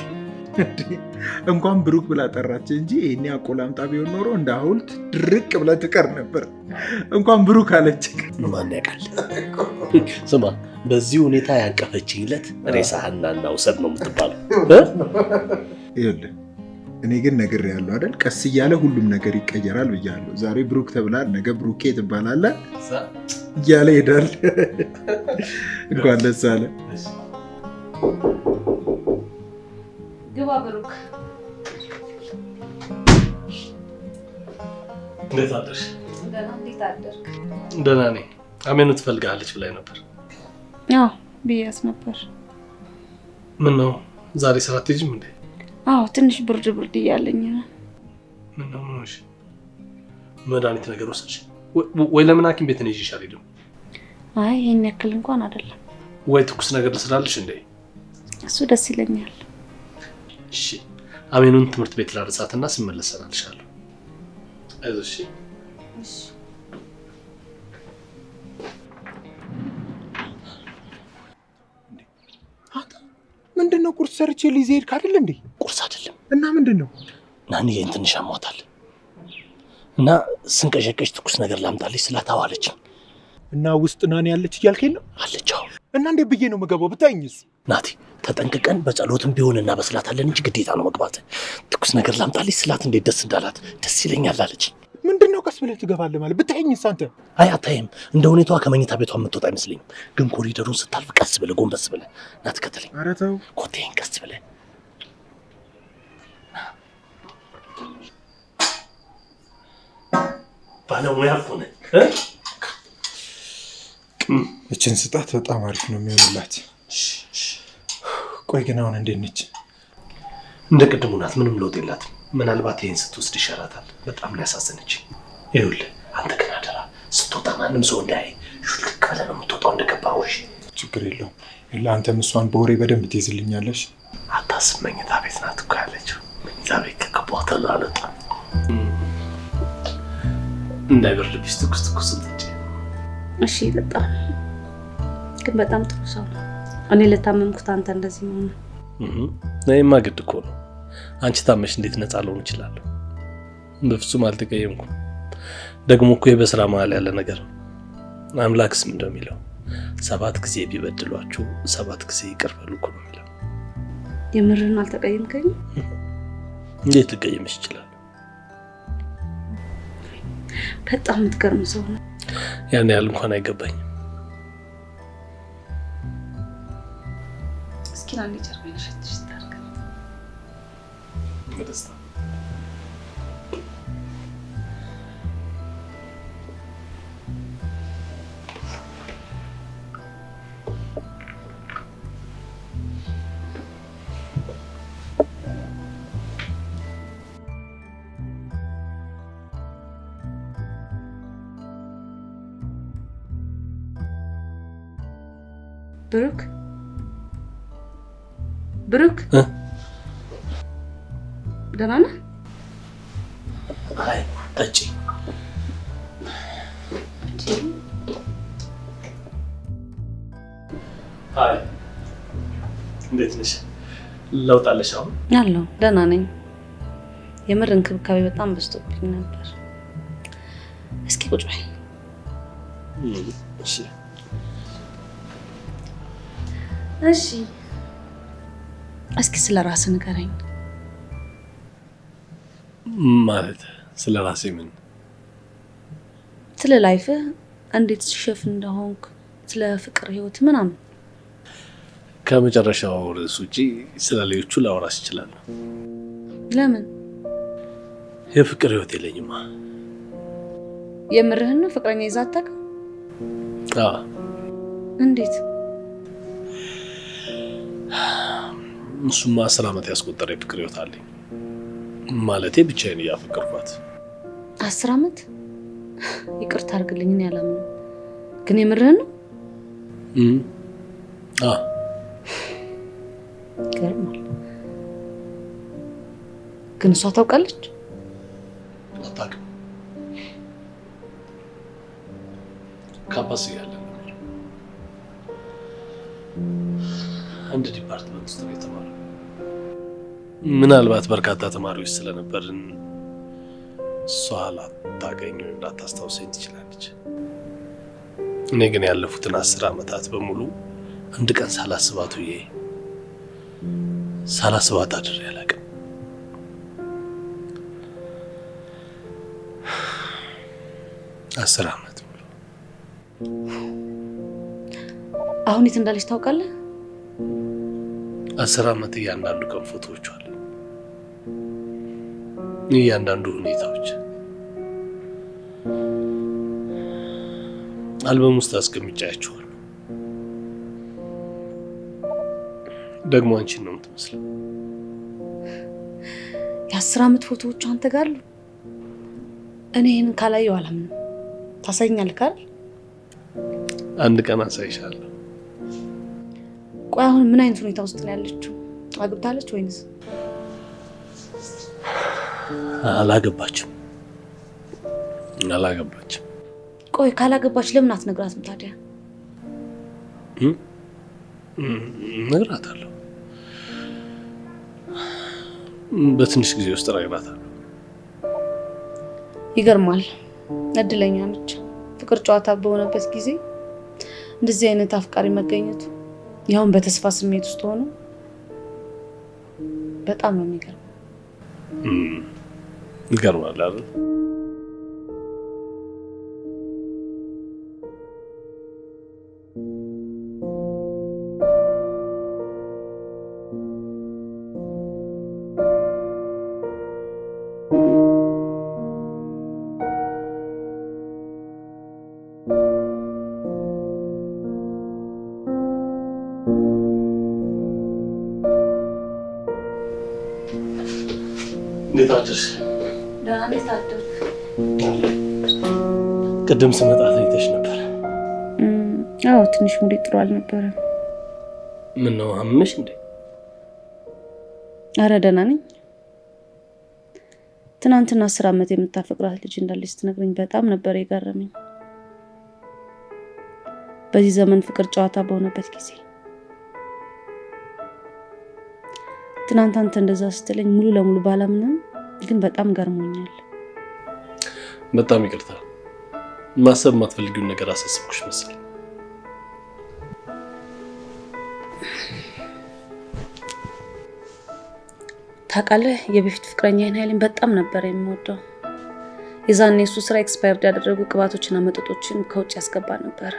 እንኳን ብሩክ ብላ ጠራች እንጂ ይሄኔ አቆላምጣ ቢሆን ኖሮ እንደ ሐውልት ድርቅ ብላ ትቀር ነበር። እንኳን ብሩክ አለች። ማን ያውቃል? ስማ በዚህ ሁኔታ ያቀፈችኝ ዕለት ሬሳህና እናውሰድ ነው የምትባለው። ይኸውልህ እኔ ግን ነግሬሃለሁ አይደል? ቀስ እያለ ሁሉም ነገር ይቀየራል ብያለሁ። ዛሬ ብሩክ ተብላል፣ ነገ ብሩኬ ትባላለህ እያለ ይሄዳል። እንኳን ደስ አለ። ግባ ብሩክ። እንዴት አደርሽ? እንዴት አደርክ? ደህና ነኝ። አሜኑ ትፈልጋለች ብላኝ ነበር። አዎ ብያስ ነበር። ምን ነው ዛሬ ስራ አትሄጂም እንዴ? አዎ ትንሽ ብርድ እያለኝ ነው። ምን ነው ሆነሽ? መድኃኒት ነገር ወሰድሽ ወይ? ለምን ሐኪም ቤት ነሽ ይሻል ሄደው? አይ ይሄን ያክል እንኳን አይደለም። ወይ ትኩስ ነገር ልስራልሽ እንዴ? እሱ ደስ ይለኛል። እሺ አሜኑን ትምህርት ቤት ላርሳትና ስመለስ እሰራልሻለሁ። አይዞሽ። እሺ ምንድነው? ቁርስ ሰርቼ ልይዝ ሄድክ አይደል እንዴ? ቁርስ አይደለም። እና ምንድነው? ናኒ ትንሽ አሟታል እና ስንቀሸቀሽ ትኩስ ነገር ላምጣልሽ ስላታዋለች። እና ውስጥ ናኒ ያለች እያልከኝ ነው? አለች። አዎ። እና እንዴት ብዬ ነው የምገባው? ብታኝስ? ናቲ ተጠንቅቀን በጸሎትም ቢሆን እናበስላታለን እንጂ ግዴታ ነው መግባት። ትኩስ ነገር ላምጣልሽ ስላት እንዴት ደስ እንዳላት ደስ ይለኛል አለች። ምንድነው ቀስ ብለህ ትገባለህ ማለት? ብታኝስ አንተ? አይ አታይም። እንደ ሁኔታዋ ከመኝታ ቤቷ የምትወጣ አይመስለኝም። ግን ኮሪደሩን ስታልፍ ቀስ ብለህ ጎንበስ ብለህ ና ተከተለኝ። ኧረ ተው። ኮቴን ቀስ ብለህ ባለሙያ ሆነ። እችን ስጣት፣ በጣም አሪፍ ነው የሚሆንላት። ቆይ ግን አሁን እንዴት ነች? እንደ ቅድሙ ናት። ምንም ለውጥ የላትም። ምናልባት ይህን ስትወስድ ይሻላታል። በጣም ነው ያሳዘነችኝ። ይኸውልህ አንተ ግን አደራ ስትወጣ ማንም ሰው እንዳያይ ሹልክ ብለህ ነው የምትወጣው እንደገባህ። እሺ? ችግር የለውም። አንተም እሷን በወሬ በደንብ ትይዝልኛለሽ። አታስብ፣ መኝታ ቤት ናት እኮ ያለችው። መኝታ ቤት ከገባሁ አልወጣም። እንዳይበርድብሽ ትኩስ ጠጪ። እሺ ጠጣ። ግን በጣም ጥሩ ሰው ነው። እኔ ለታመምኩት አንተ እንደዚህ ነው። እኔማ ግድ እኮ ነው። አንቺ ታመሽ እንዴት ነፃ ልሆን እችላለሁ? በፍጹም አልተቀየምኩም። ደግሞ እኮ በስራ መሀል ያለ ነገር ነው። አምላክስ ምን እንደሚለው 7 ጊዜ ቢበድሏችሁ 7 ጊዜ ይቅር በሉ እኮ ነው የሚለው። የምርህን አልተቀየምከኝ? እንዴት ልቀየምሽ ይችላል? በጣም የምትገርም ሰው ነው። ያን ያህል እንኳን አይገባኝም። እስኪ አንዴ ጀርባዬን ሸትሽ ታርጋ። በደስታ ብሩክ ደህና ነህ? አይ ጠጪ። አይ እንዴት ነሽ? ለውጥ አለሽ አሁን? አለሁ፣ ደህና ነኝ። የምር እንክብካቤ በጣም በዝቶብኝ ነበር። እስኪ ቁጭ በይ። እሺ እሺ። እስኪ ስለ ራስህ ንገረኝ። ማለት ስለ ራሴ ምን? ስለ ላይፍህ፣ እንዴት ሼፍ እንደሆንክ፣ ስለ ፍቅር ህይወት ምናምን። ከመጨረሻው ርዕስ ውጪ ስለ ሌሎቹ ላወራስ እችላለሁ። ለምን? የፍቅር ህይወት የለኝማ። የምርህን ነው? ፍቅረኛ ይዘህ አታውቅም? እንዴት? እሱማ 10 ዓመት ያስቆጠረ የፍቅር ህይወት አለኝ። ማለቴ ብቻዬን እያፈቀርኳት። 10 ዓመት? ይቅርታ አድርግልኝ፣ እኔ አላምነው። ግን የምርህን ነው? ገርማል። ግን እሷ ታውቃለች? አታውቅም። ካምፓስ እያለ ነበር አንድ ዲፓርትመንት ውስጥ ነው የተማረው። ምናልባት በርካታ ተማሪዎች ስለነበርን እሷ ላታገኝ ወይም ላታስታውሰኝ ትችላለች። እኔ ግን ያለፉትን 10 ዓመታት በሙሉ አንድ ቀን ሳላስባት ውዬ ሳላስባት አድሬ አላውቅም። አስር ዓመት ሙሉ። አሁን የት እንዳለች ታውቃለህ? 10 ዓመት እያንዳንዱ ቀን ፎቶዎች አሉ፣ እያንዳንዱ ሁኔታዎች አልበም ውስጥ አስቀምጫቸዋለሁ። ደግሞ አንቺን ነው የምትመስለው። የ10 ዓመት ፎቶዎች አንተ ጋር አሉ? እኔ ይሄንን ካላየው አላምንም። ታሳይኛለህ አይደል? አንድ ቀን አሳይሻለሁ። ቆይ አሁን ምን አይነት ሁኔታ ውስጥ ነው ያለችው? አግብታለች ወይንስ? አላገባችም። ቆይ ካላገባች ለምን አትነግራትም ታዲያ? እነግራታለሁ። በትንሽ ጊዜ ውስጥ እነግራታለሁ። ይገርማል። እድለኛ ነች። ፍቅር ጨዋታ በሆነበት ጊዜ እንደዚህ አይነት አፍቃሪ መገኘቱ፣ ያውን በተስፋ ስሜት ውስጥ ሆኖ በጣም ነው የሚገርመው። ይገርማል አይደል? እንዴት አደርሽ? ደህና ነኝ። ታደርክ? ቅድም ስመጣ ታይተሽ ነበር። አዎ፣ ትንሽ ሙዴ ጥሩ አልነበረም። ምን ነው አመመሽ እንዴ? አረ ደህና ነኝ። ትናንትና 10 ዓመት የምታፈቅራት ልጅ እንዳለች ስትነግረኝ በጣም ነበር የገረመኝ። በዚህ ዘመን ፍቅር ጨዋታ በሆነበት ጊዜ ትናንት አንተ እንደዛ ስትለኝ ሙሉ ለሙሉ ባላምንም ግን በጣም ገርሞኛል። በጣም ይቅርታ። ማሰብ ማትፈልጊውን ነገር አሳስብኩሽ መሰለኝ። ታውቃለህ፣ የበፊት ፍቅረኛዬን ኃይሌን በጣም ነበር የምወደው። የዛኔ እሱ ስራ ኤክስፓየርድ ያደረጉ ቅባቶችና መጠጦችን ከውጭ ያስገባ ነበር።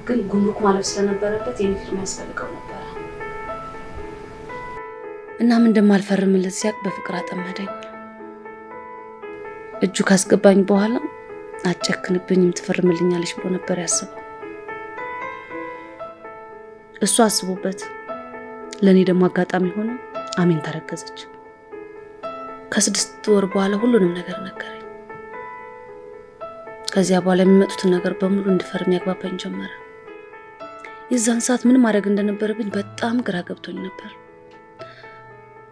ግን ጉምሩክ ማለፍ ስለነበረበት የኔ ፊርማ ያስፈልገው ነበር። እናም እንደማልፈርምለት ሲያቅ በፍቅር አጠመደኝ። እጁ ካስገባኝ በኋላ አጨክንብኝም ትፈርምልኛለች ብሎ ነበር ያስበው። እሱ አስቦበት ለኔ ደግሞ አጋጣሚ ሆነ አሜን ተረገዘች። ከ6 ወር በኋላ ሁሉንም ነገር ነገረኝ። ከዚያ በኋላ የሚመጡትን ነገር በሙሉ እንድፈርም ያግባባኝ ጀመረ። የዛን ሰዓት ምን ማድረግ እንደነበረብኝ በጣም ግራ ገብቶኝ ነበር።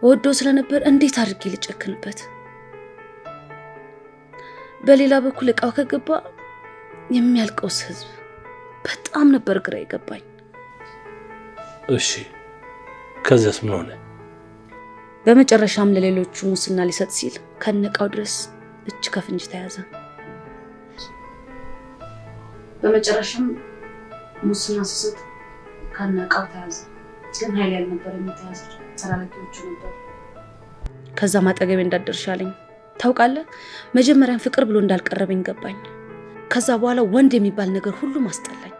ወዶ ስለነበር እንዴት አድርጌ ልጨክንበት? በሌላ በኩል እቃው ከገባ የሚያልቀውስ ህዝብ በጣም ነበር ግራ የገባኝ። እሺ ከዚያስ ምን ሆነ? በመጨረሻም ለሌሎቹ ሙስና ሊሰጥ ሲል ከነቃው ድረስ እጅ ከፍንጅ ተያዘ። በመጨረሻም ሙስና ሲሰጥ ከነቃው ተያዘ። ግን ኃይል ያልነበር የሚተያዘው ሰራዊቶቹ ነበር። ከዛ ማጠገቤ እንዳደርሻለኝ ታውቃለህ። መጀመሪያም ፍቅር ብሎ እንዳልቀረበኝ ገባኝ። ከዛ በኋላ ወንድ የሚባል ነገር ሁሉ ማስጠላኝ።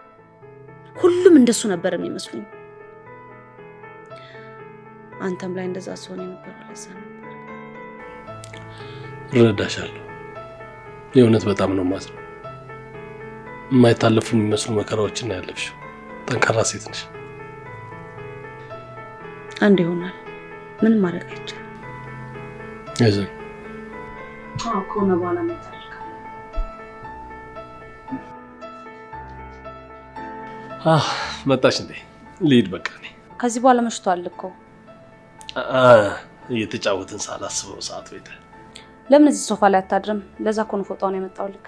ሁሉም እንደሱ ነበር የሚመስሉኝ። አንተም ላይ እንደዛ ሲሆን የነበረው ለዛ ነበር። እረዳሻለሁ። የእውነት በጣም ነው የማዝነው። የማይታለፉ የሚመስሉ መከራዎችን ያለፍሽው ጠንካራ ሴት ነሽ። አንድ ይሆናል፣ ምንም ማድረግ አይቻልም። አይዞህ። ከሆነ በኋላ ነው ታሪክ። መጣሽ እንዴ? ልሂድ በቃ። እኔ ከዚህ በኋላ መሽቷል እኮ። እየተጫወትን ሳላስበው ሰዓት ቤተ። ለምን እዚህ ሶፋ ላይ አታድርም? ለዛ እኮ ነው ፎጣውን ያመጣሁልህ።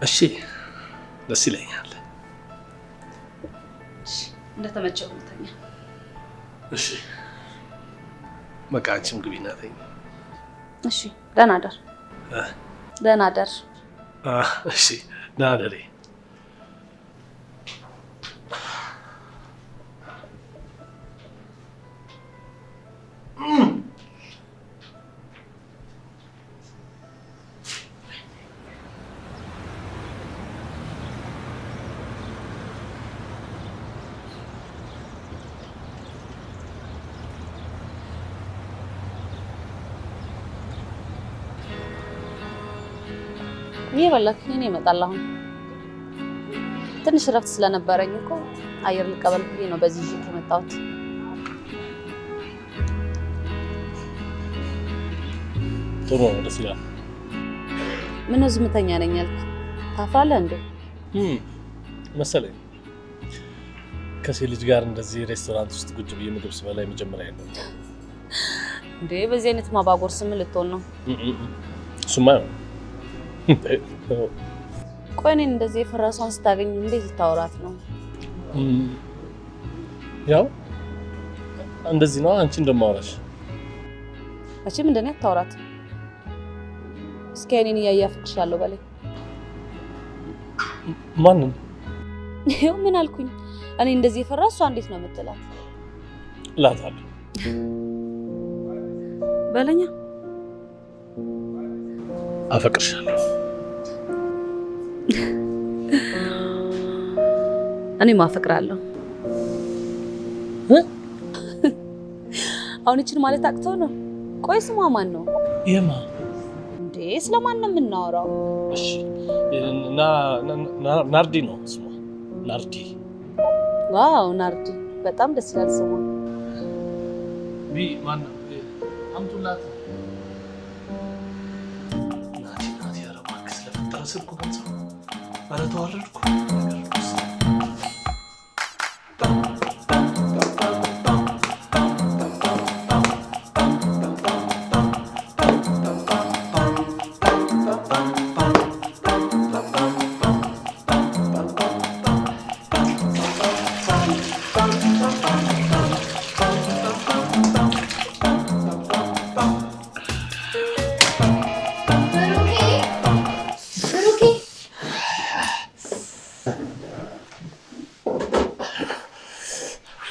እሺ ደስ ይለኛል። እሺ እንደተመቸው ተኛ። እሺ በቃ አንቺም ግቢና ተኝ። እሺ ደህና ደር። ደህና ደር። እሺ ደህና ደሪ። ይበላክ እኔ እመጣለሁ። ትንሽ ረፍት ስለነበረኝ እኮ አየር ልቀበል ብዬ ነው በዚህ ጅት የመጣሁት። ጥሩ ነው፣ ደስ ይላል። ምን ዝምተኛ ነኝ ያልክ? ታፍራለህ እንዴ? መሰለኝ ከሴት ልጅ ጋር እንደዚህ ሬስቶራንት ውስጥ ቁጭ ብዬ ምግብ ስበላ የመጀመሪያ ነው እንዴ። በዚህ አይነት ማባጎር ስም ልትሆን ነው? እሱማ ነው። ቆይ እኔን እንደዚህ የፈረሰውን ስታገኝ እንዴት ልታወራት ነው? ያው እንደዚህ ነው አንቺ እንደማወራሽ። መቼም እንደኔ አታወራት። እስኪ እኔን እያያፍቅሻለሁ በለኝ። ማንን? ይኸው ምን አልኩኝ? እኔ እንደዚህ የፈረሰ እንዴት ነው የምትላት? እላታለሁ በለኛ። አፈቅርሻለሁ። እኔም አፈቅራለሁ። አሁን እቺን ማለት አቅቶ ነው? ቆይ ስሟ ማን ነው? የማ እንዴ? ስለማን ነው የምናወራው? እሺ ናርዲ ነው ስሟ። ናርዲ። ዋው ናርዲ፣ በጣም ደስ ይላል ስሟ። ማን ነው? አምጡላት። ስልኩ ገንዘብ ኧረ ተዋረድኩ።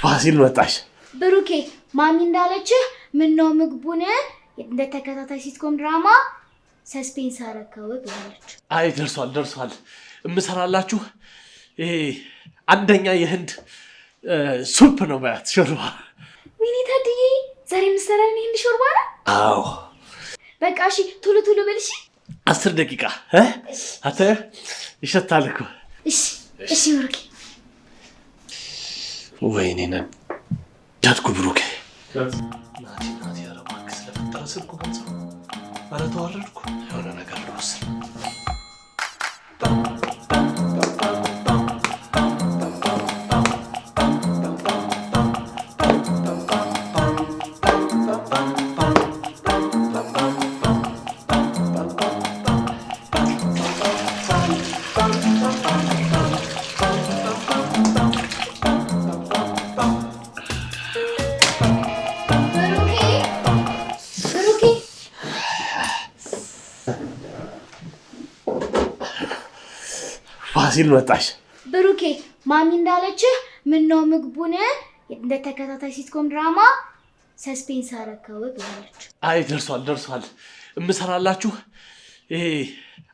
ፋሲል መጣሽ? ብሩኬ ማሚ እንዳለችህ ምን ነው ምግቡን እንደ ተከታታይ ሲትኮም ድራማ ሰስፔንስ አረከው ብላለች። አይ ደርሷል። እምሰራላችሁ ይሄ አንደኛ የህንድ ሱፕ ነው ማለት ሾርባ። ወይኔ ታድዬ ዛሬ ምሰራልን የህንድ ሾርባ ነው? አዎ በቃ እሺ ቶሎ በልሽ። 10 ደቂቃ አተ ይሸታል እኮ። እሺ ብሩኬ። ወይኔ ነዳድኩ ብሩኬ። ናቲ ኧረ እባክህ ስለፈጠረ ስልኩ ገንዘብ ኧረ ተዋረድኩ። የሆነ ነገር ልወስድ። ፋሲል መጣሽ? ብሩኬ ማሚ እንዳለችህ ምን ነው ምግቡን እንደ ተከታታይ ሲትኮም ድራማ ሰስፔንስ አረከው ብላለች። አይ ደርሷል። እምሰራላችሁ ይሄ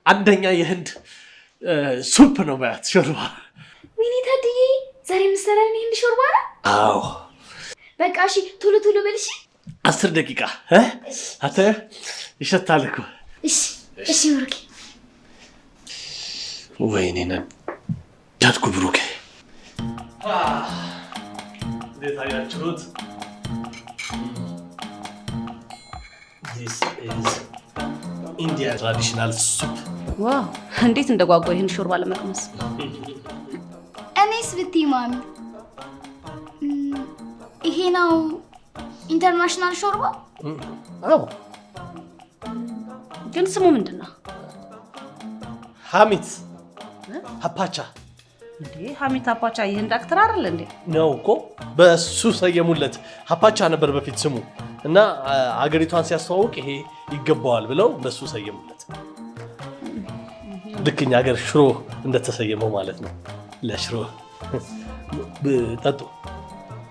አንደኛ የህንድ ሱፕ ነው ማለት ሾርባ። ወይኔ ታድዬ ዛሬ ምሰራኝ ይሄን ሾርባ ነው? አዎ በቃ እሺ ቶሎ ቶሎ በል እሺ። 10 ደቂቃ አተ ይሸታል እኮ። እሺ እሺ ብሩኬ። ወይኔ ነዳድኩ ብሩኬ። እንዴት አያችሁት? This is Indian traditional soup. ዋው እንዴት እንደጓጓ ይሄን ሾርባ ለመቅመስ። እኔስ ብትይ ማሚ ይሄ ነው ኢንተርናሽናል ሾርባ? አዎ ግን ስሙ ምንድነው? ሀሚት ሀፓቻ። እንዴ ሀሚት ሀፓቻ ይሄን ዳክተር አይደል እንዴ? ነው እኮ በሱ ሰየሙለት። ሀፓቻ ነበር በፊት ስሙ እና አገሪቷን ሲያስተዋውቅ ይሄ ይገባዋል ብለው በሱ ሰየሙለት። ልክ እኛ ሀገር ሽሮ እንደተሰየመው ማለት ነው። ለሽሮ ጠጡ።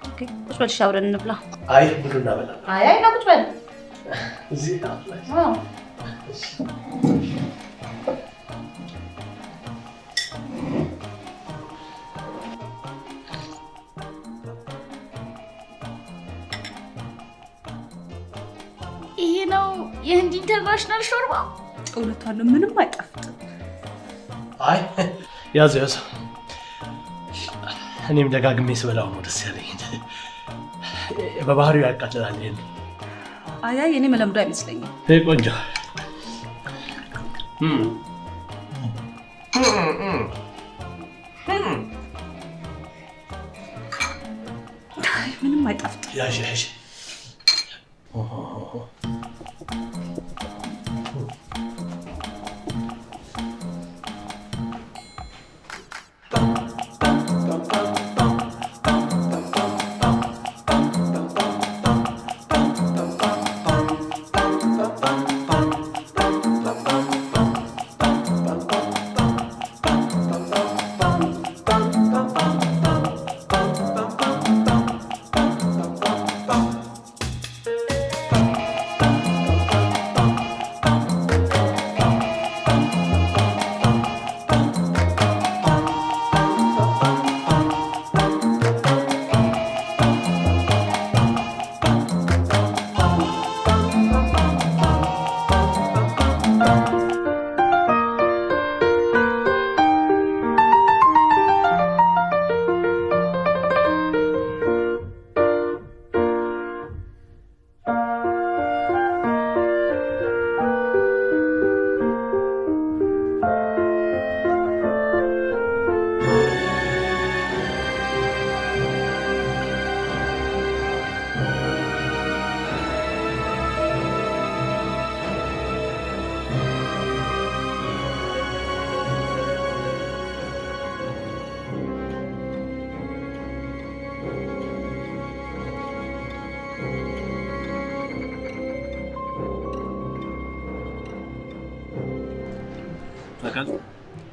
ኦኬ ቁጭ በል አብረን እንብላ። አይ ብሉ እናበላ። አይ ና ቁጭ በል እዚህ ዋው ይሄ ነው የህንድ ኢንተርናሽናል ሾርባ? እውነቷን ነው ምንም አይጣፍጥም። አይ ያዘ እኔም ደጋግሜ ስበላው ነው ደስ ያለኝ። በባህሪው ያቃጥላል። ይሄን አይ እኔ መለምዶ አይመስለኝም። ይሄ ቆንጆ ምንም አይጣፍጥም። ያሽ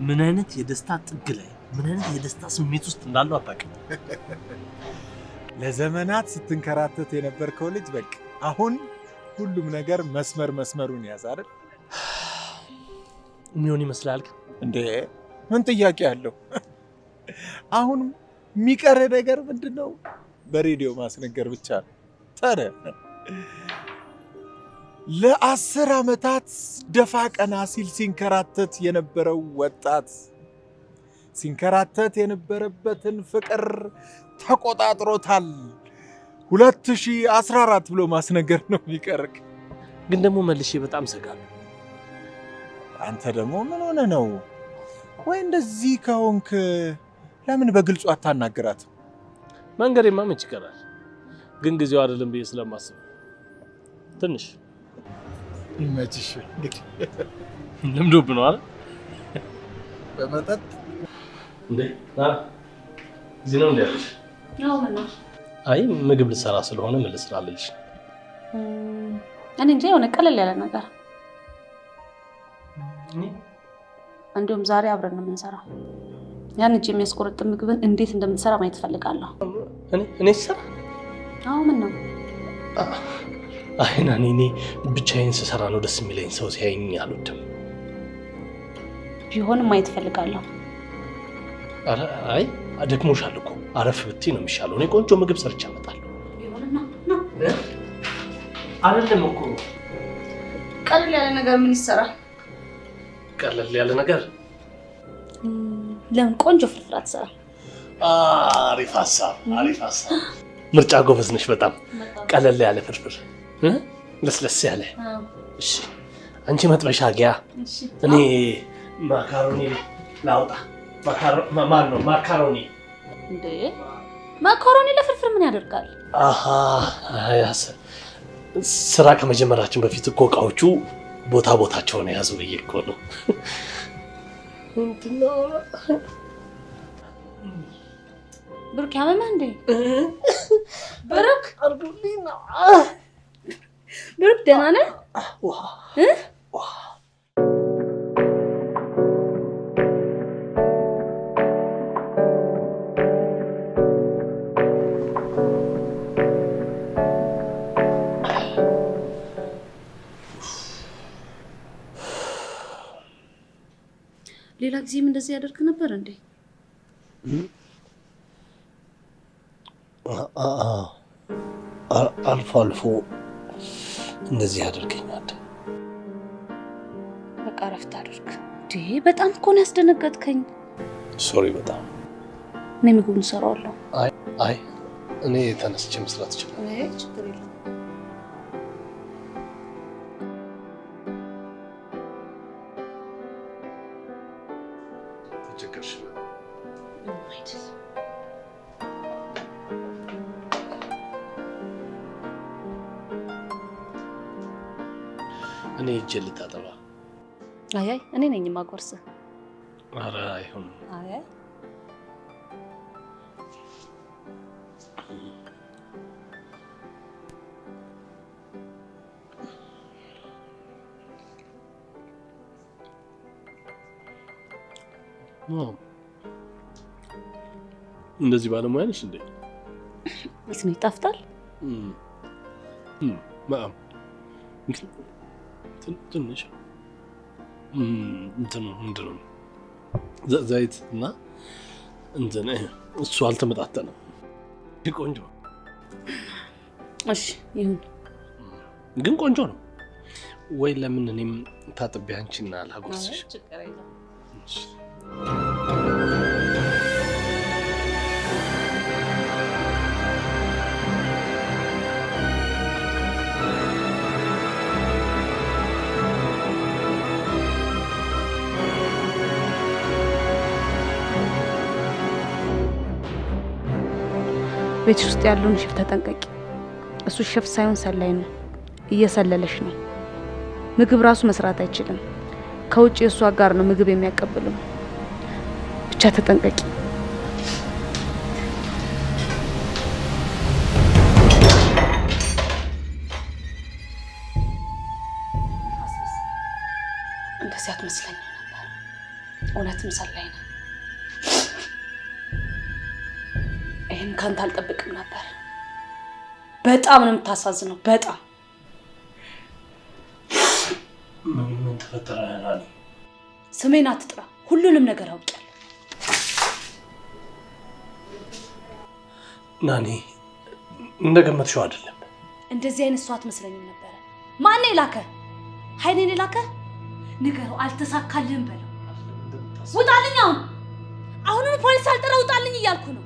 ምን አይነት የደስታ ጥግ ላይ ምን አይነት የደስታ ስሜት ውስጥ እንዳለው አታውቅም። ለዘመናት ስትንከራተት የነበርከው ልጅ በቃ አሁን ሁሉም ነገር መስመሩን ያዝ አይደል? የሚሆን ይመስላል እንዴ? ምን ጥያቄ አለው? አሁን የሚቀር ነገር ምንድነው? በሬዲዮ ማስነገር ብቻ ነው። ታዲያ ለ10 ዓመታት ደፋ ቀና ሲል ሲንከራተት የነበረው ወጣት ሲንከራተት የነበረበትን ፍቅር ተቆጣጥሮታል። 2014 ብሎ ማስነገር ነው የሚቀርክ። ግን ደግሞ መልሼ በጣም ሰጋለሁ። አንተ ደግሞ ምን ሆነ ነው? ወይ እንደዚህ ከሆንክ ለምን በግልጹ አታናገራት? መንገሬማ መች ይቀራል። ግን ጊዜው አይደለም ብዬ ስለማስብ ትንሽ ይመችሽ። ልምዶብህ ነው አይደል? በመጠጥ እንዴ እዚህ ነው እንዴ ያለሽ? ያው ምን ነው? አይ ምግብ ልሰራ ስለሆነ ምን ልስራልሽ? እኔ እንጃ የሆነ ቀለል ያለ ነገር። እንዲሁም ዛሬ አብረን ነው የምንሰራው። ያን እጅ የሚያስቆርጥ ምግብን እንዴት እንደምትሰራ ማየት ፈልጋለሁ። እኔ ስሰራ? አዎ ምን ነው? አይ እኔ ብቻዬን ስሰራ ነው ደስ የሚለኝ። ሰው ሲያየኝ አልወድም። ቢሆንም ማየት ፈልጋለሁ። አይ ደክሞሻል እኮ አረፍ ብትይ ነው የሚሻለው። እኔ ቆንጆ ምግብ ሰርቼ አመጣለሁ። አይደለም እኮ ቀለል ያለ ነገር ምን ይሰራል? ቀለል ያለ ነገር ለምን ቆንጆ ፍርፍር አትሰራ? አሪፍ ሀሳብ። ምርጫ ጎበዝ ነሽ በጣም። ቀለል ያለ ፍርፍር ለስለስ ያለ። እሺ አንቺ መጥበሻ አጊያ፣ እኔ ማካሮኒ ላውጣ። ማካሮኒ እንዴ ማካሮኒ ለፍርፍር ምን ያደርጋል? ስራ ከመጀመራችን በፊት እኮ እቃዎቹ ቦታቸውን ያዙ ብዬ እኮ ነው። ብሩክ ያመመህ እንዴ? ብሩክ ብሩክ ደህና ነህ? ሌላ ጊዜም እንደዚህ ያደርግ ነበር እንዴ? አልፎ እንደዚህ ያደርገኛል። በቃ ረፍት አድርግ። በጣም እኮ ነው ያስደነገጥከኝ። ሶሪ በጣም። እኔ ምግቡን እሰራዋለሁ። አይ እኔ ተነስቼ መስራት እችላለሁ። ችግር የለም። እኔ እጄ ልታጠባ። አይ እኔ ነኝ የማጎርስህ። ኧረ አይሆንም። አይ እንደዚህ ባለሙያ ነሽ እንዴ? እስኪ ይጣፍጣል። በጣም ትንሽ እንትን ምንድን ነው ዘይት እና እንትን እሱ አልተመጣጠንም። ቆንጆ እሺ ይሁን፣ ግን ቆንጆ ነው ወይ? ለምን እኔም ታጥቤ አንቺና ላጎርስሽ? ችግር የለም። ቤት ውስጥ ያለውን ሼፍ ተጠንቀቂ። እሱ ሼፍ ሳይሆን ሰላይ ነው፣ እየሰለለሽ ነው። ምግብ ራሱ መስራት አይችልም። ከውጭ የእሱ አጋር ነው ምግብ የሚያቀብለው። ብቻ ተጠንቀቂ። እንደዚህ አትመስለኝም ነበር። እውነትም ሰላይ ነው። ይሄን ካንተ አልጠብቅም ነበር። በጣም ነው የምታሳዝነው። በጣም ምን ተፈጠረ? ናኒ ስሜን አትጥራ። ሁሉንም ነገር አውቃለሁ። ናኒ እንደገመትሽው አይደለም። እንደዚህ አይነት ሰው አትመስለኝም ነበር። ማን የላከ? ኃይሌን የላከ? ንገረው። አልተሳካልህም በለው። ውጣልኝ! አሁንም ፖሊስ አልጠራ ውጣልኝ እያልኩ ነው።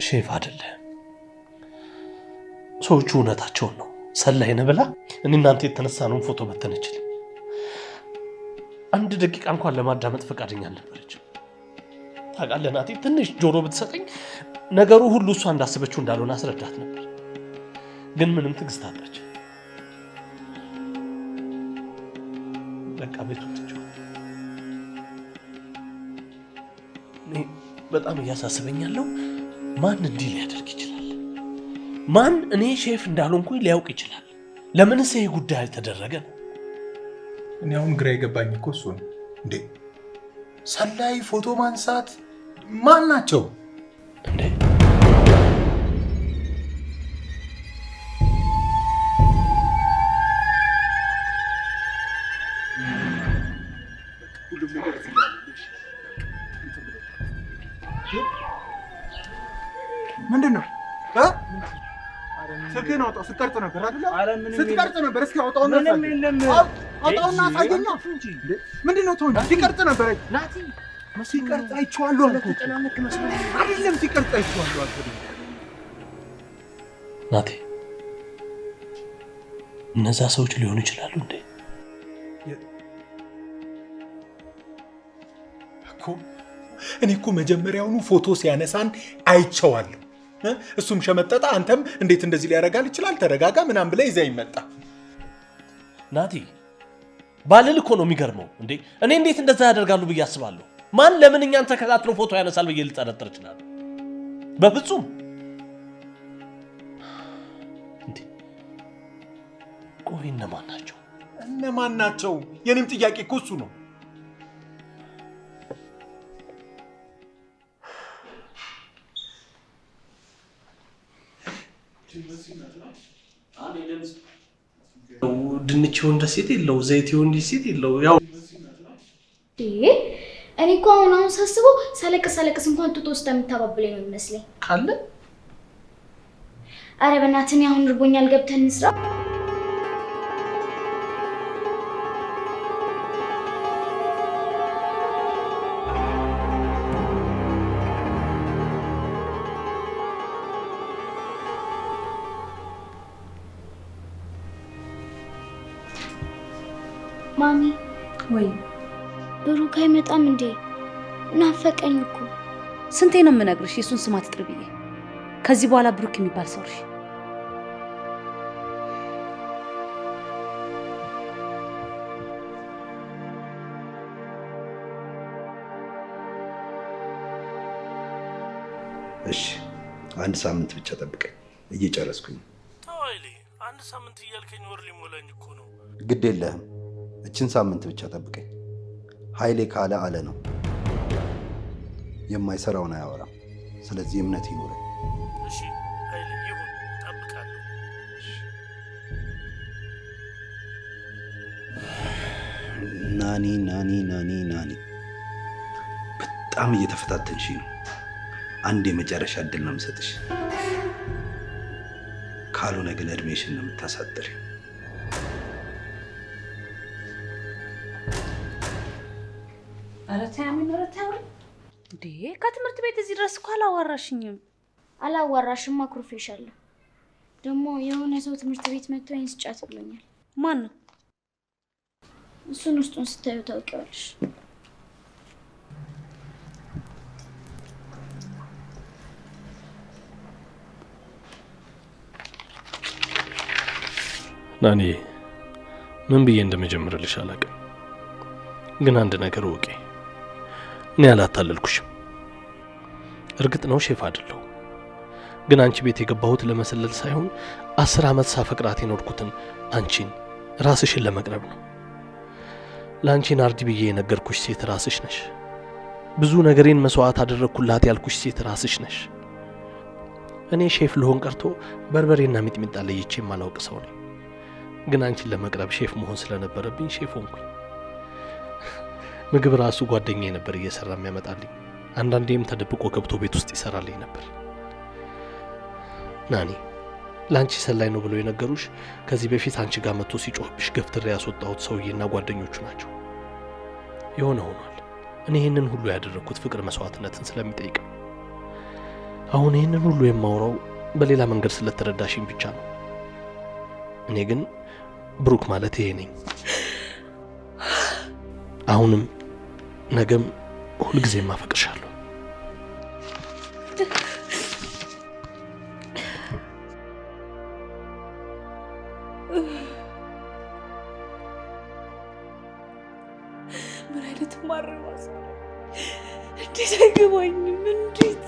ሼፍ አይደለም። ሰዎቹ እውነታቸውን ነው። ሰላይ ነህ ብላ እኔ እናንተ የተነሳነውን ፎቶ በተነችልኝ። አንድ ደቂቃ እንኳን ለማዳመጥ ፈቃደኛ አልነበረችም። ታውቃለህ ናቲ፣ ትንሽ ጆሮ ብትሰጠኝ ነገሩ ሁሉ እሷ እንዳሰበችው እንዳልሆነ አስረዳት ነበር። ግን ምንም ትዕግስት አጣች። በቃ ቤቱ ትቼው እኔ በጣም እያሳሰበኝ ያለው ማን እንዲህ ሊያደርግ ይችላል? ማን እኔ ሼፍ እንዳልሆንኩኝ ሊያውቅ ይችላል? ለምንስ ይሄ ጉዳይ አልተደረገ ነው? እኔ አሁን ግራ የገባኝ እኮ እሱ ነው። እንዴ ሰላይ ፎቶ ማንሳት ማን ናቸው እንዴ? ምንድን ነው? ስልክህን አውጣው። ስትቀርጽ ነበር አይደል? ስትቀርጽ ነበር። እስኪ አውጣውና አውጣውና አሳየኛ። ምንድን ነው? ተው እንጂ ሲቀርጽ ነበር። ሲቀርጽ አይቼዋለሁ አልኩህ አይደለም? ሲቀርጽ አይቼዋለሁ አልኩህ። ናቴ እነዛ ሰዎች ሊሆኑ ይችላሉ እንዴ? እኔ እኮ መጀመሪያውኑ ፎቶ ሲያነሳን አይቼዋለሁ። እሱም ሸመጠጣ። አንተም እንዴት እንደዚህ ሊያደርጋል ይችላል? ተረጋጋ ምናምን ብለህ ይዘህ ይመጣ። ናቲ ባልል እኮ ነው የሚገርመው። እንዴ እኔ እንዴት እንደዛ ያደርጋሉ ብዬ አስባለሁ። ማን ለምን እኛን ተከታትሎ ፎቶ ያነሳል ብዬ ልጠረጥር እችላለሁ? በፍጹም። እንዴ ቆይ እነማን ናቸው? እነማን ናቸው? የኔም ጥያቄ እኮ እሱ ነው። ድንች ይሁን ደሴት የለው፣ ዘይት ይሁን ደሴት የለው። ያው እኔ እኮ አሁን ሳስበው ሳለቅስ እንኳን ጡጦ ውስጥ የምታባብለኝ ነው የሚመስለኝ። ካለ አረ በእናትህ አሁን እርቦኛል፣ ገብተን እንስራ። ማሚ ወይ ብሩክ አይመጣም እንዴ? ናፈቀኝ እኮ። ስንቴ ነው የምነግርሽ የሱን ስም አትጥሪ ብዬ። ከዚህ በኋላ ብሩክ የሚባል ሰው እርሺ። እሺ አንድ ሳምንት ብቻ ጠብቀኝ፣ እየጨረስኩኝ። ተዋይሌ አንድ ሳምንት እያልከኝ ወር ሊሞላኝ እኮ ነው። ግድ የለህም፣ እችን ሳምንት ብቻ ጠብቀኝ። ኃይሌ ካለ አለ ነው፣ የማይሰራውን አያወራም። ስለዚህ እምነት ይኖረኝ። እሺ ኃይሌ ይሁን፣ ጠብቃለሁ። ናኒ በጣም እየተፈታተንሽ ነው። አንድ የመጨረሻ እድል ነው የምሰጥሽ። ካልሆነ ግን እድሜሽን ነው የምታሳጥሪ። እንዴ ከትምህርት ቤት እዚህ ድረስ እኮ አላዋራሽኝም። አላዋራሽም፣ አኩርፌሻለሁ። ደግሞ የሆነ ሰው ትምህርት ቤት መጥቶ ይሄን ስጫት ብሎኛል። ማን ነው? እሱን ውስጡን ስታዩ ታውቂዋለሽ። ናኒ ምን ብዬ እንደመጀመርልሽ አላውቅም። ግን አንድ ነገር ወቂ፣ እኔ አላታለልኩሽም። እርግጥ ነው ሼፍ አይደለሁ። ግን አንቺ ቤት የገባሁት ለመሰለል ሳይሆን 10 ዓመት ሳፈቅራት የኖርኩትን አንቺን ራስሽን ለመቅረብ ነው። ለአንቺ ናርዲ ብዬ የነገርኩሽ ሴት ራስሽ ነሽ። ብዙ ነገሬን መስዋዕት አደረግኩላት ያልኩሽ ሴት ራስሽ ነሽ። እኔ ሼፍ ልሆን ቀርቶ በርበሬና ሚጥሚጣ ለይቼ የማላውቅ ሰው ነኝ። ግን አንቺን ለመቅረብ ሼፍ መሆን ስለነበረብኝ ሼፍ ሆንኩኝ። ምግብ ራሱ ጓደኛዬ ነበር እየሰራ የሚያመጣልኝ። አንዳንዴም ተደብቆ ገብቶ ቤት ውስጥ ይሰራልኝ ነበር። ናኒ ላንቺ ሰላይ ነው ብሎ የነገሩሽ ከዚህ በፊት አንቺ ጋር መጥቶ ሲጮህብሽ ገፍትሬ ያስወጣሁት ሰውዬና ጓደኞቹ ናቸው። የሆነ ሆኗል። እኔ ይህንን ሁሉ ያደረግኩት ፍቅር መስዋዕትነትን ስለሚጠይቅ። አሁን ይህንን ሁሉ የማወራው በሌላ መንገድ ስለተረዳሽኝ ብቻ ነው። እኔ ግን ብሩክ ማለት ይሄ ነኝ። አሁንም ነገም ሁልጊዜም አፈቅርሻለሁ። ምን አይነት ማረባስ እንዴት አይገባኝም። እንዴት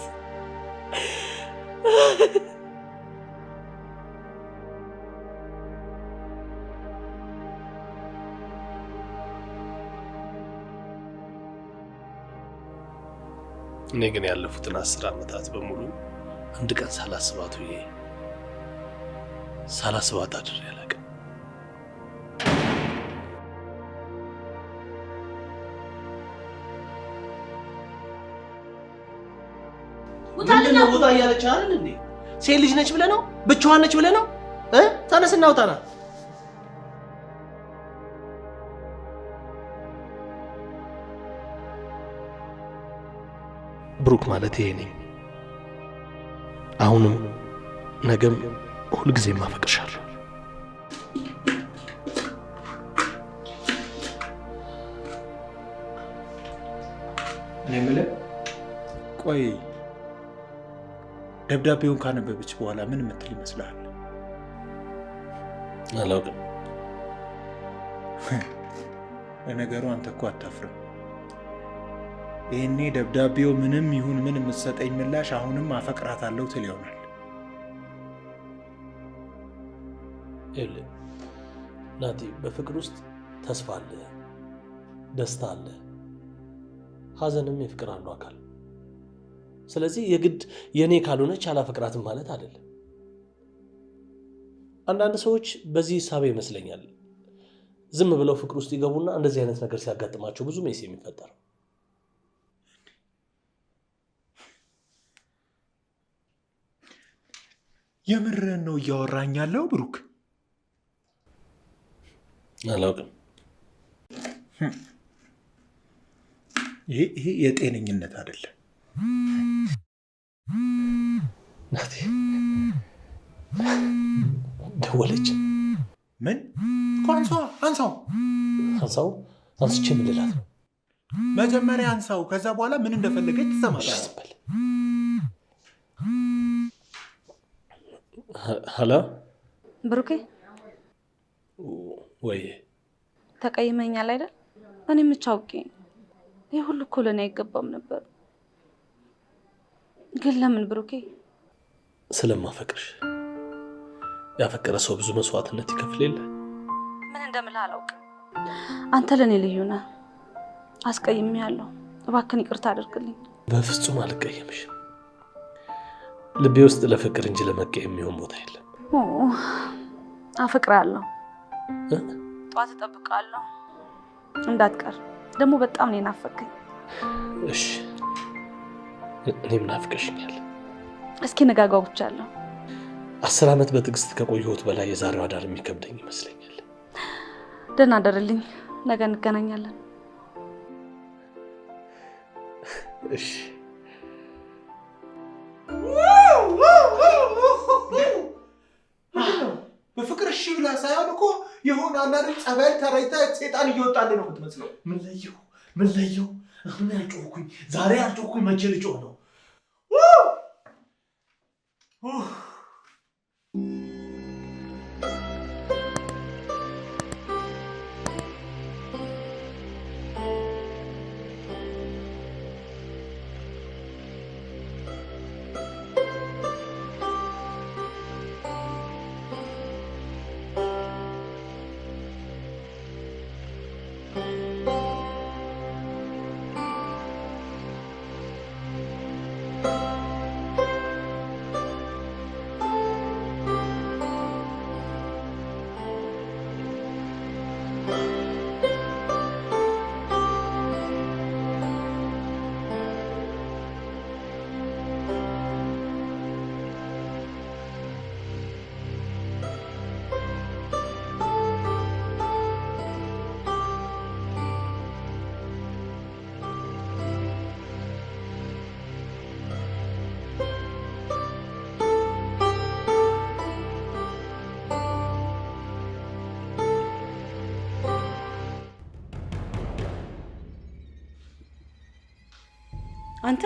እኔ ግን ያለፉትን 10 ዓመታት በሙሉ አንድ ቀን ሳላስባት አድሬ አላውቅም። ውጣልና ውጣ እያለች አይደል እንዴ? ሴት ልጅ ነች ብለህ ነው? ብቻዋን ነች ብለህ ነው? ተነስና ውጣና። ብሩክ ማለት ይሄ ነኝ። አሁንም ነገም ሁልጊዜም አፈቅርሻለሁ። እኔ የምልህ ቆይ ደብዳቤውን ካነበበች በኋላ ምን የምትል ይመስልሃል? አላውቅም። ለነገሩ አንተ እኮ አታፍርም። ይህኔ ደብዳቤው ምንም ይሁን ምን የምትሰጠኝ ምላሽ አሁንም አፈቅራታለሁ ትል ይሆናል። ናቲ፣ በፍቅር ውስጥ ተስፋ አለ፣ ደስታ አለ፣ ሀዘንም የፍቅር አንዱ አካል። ስለዚህ የግድ የኔ ካልሆነች አላፈቅራትም ማለት አይደለም። አንዳንድ ሰዎች በዚህ ሂሳብ ይመስለኛል ዝም ብለው ፍቅር ውስጥ ይገቡና እንደዚህ አይነት ነገር ሲያጋጥማቸው ብዙ ሜስ የሚፈጠረው። የምርህን ነው እያወራኝ ያለው ብሩክ? አላውቅም። ይሄ የጤነኝነት አይደለም። ናቲ ደወለች። ምን? አንሳው። አንስቼ ምን ልላት ነው? መጀመሪያ አንሳው፣ ከዛ በኋላ ምን እንደፈለገች ትሰማለህ። ሀላ ብሩኬ፣ ወይ ተቀይመኛል አይደል? እኔ ምቻውቄ ይህ ሁሉ እኮ ለእኔ አይገባም ነበር። ግን ለምን ብሩኬ? ስለማፈቅርሽ። ያፈቀረ ሰው ብዙ መስዋዕትነት ይከፍል የለ? ምን እንደምልህ አላውቅም። አንተ ለእኔ ልዩ ነህ። አስቀይሜያለሁ። እባክህን ይቅርታ አድርግልኝ። በፍጹም አልቀየምሽም። ልቤ ውስጥ ለፍቅር እንጂ ለመቀየም የሚሆን ቦታ የለም። አፈቅራለሁ። ጠዋት እጠብቃለሁ፣ እንዳትቀር። ደግሞ በጣም ነው ናፈቀኝ። እሺ፣ እኔም ናፍቀሽኛል። እስኪ ነጋጓጉቻለሁ። 10 ዓመት በትዕግስት ከቆየሁት በላይ የዛሬው አዳር የሚከብደኝ ይመስለኛል። ደህና አደርልኝ። ነገ እንገናኛለን። እሺ። በፍቅር እሺ ብላ ሳይሆን እኮ የሆነ አንዳንድ ጸበል ተረይታ ሴጣን እየወጣልህ ነው የምትመስለው። ምን ለየው? አሁን ያልጮኩኝ ዛሬ ያልጮኩኝ መቼ ልጮህ ነው? አንተ